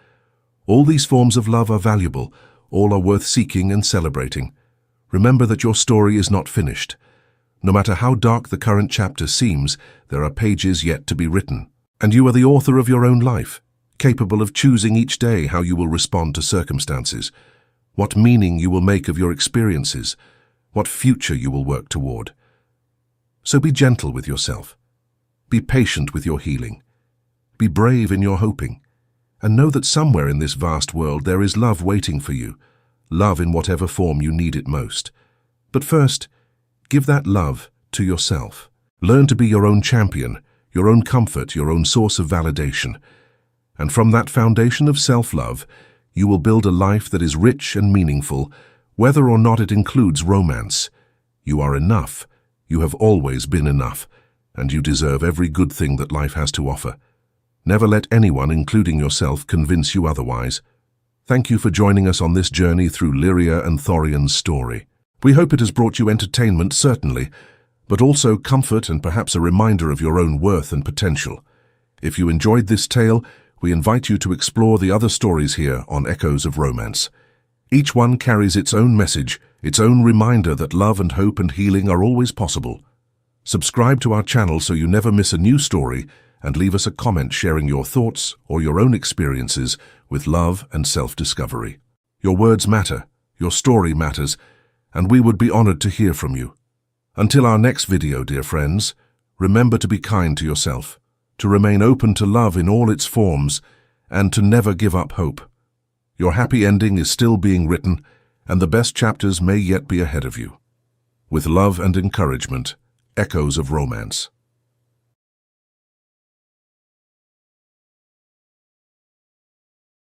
All these forms of love are valuable, all are worth seeking and celebrating. Remember that your story is not finished. No matter how dark the current chapter seems, there are pages yet to be written. And you are the author of your own life, capable of choosing each day how you will respond to circumstances, what meaning you will make of your experiences, what future you will work toward. So be gentle with yourself. Be patient with your healing. Be brave in your hoping. And know that somewhere in this vast world there is love waiting for you, love in whatever form you need it most. But first, give that love to yourself. Learn to be your own champion, your own comfort, your own source of validation. And from that foundation of self-love, you will build a life that is rich and meaningful, whether or not it includes romance. You are enough. You have always been enough, and you deserve every good thing that life has to offer. Never let anyone, including yourself, convince you otherwise. Thank you for joining us on this journey through Lyria and Thorian's story. We hope it has brought you entertainment, certainly, but also comfort and perhaps a reminder of your own worth and potential. If you enjoyed this tale, we invite you to explore the other stories here on Echoes of Romance. Each one carries its own message, its own reminder that love and hope and healing are always possible. Subscribe to our channel so you never miss a new story, and leave us a comment sharing your thoughts or your own experiences with love and self-discovery. Your words matter, your story matters, and we would be honored to hear from you. Until our next video, dear friends, remember to be kind to yourself, to remain open to love in all its forms, and to never give up hope. Your happy ending is still being written, and the best chapters may yet be ahead of you. With love and encouragement, Echoes of Romance.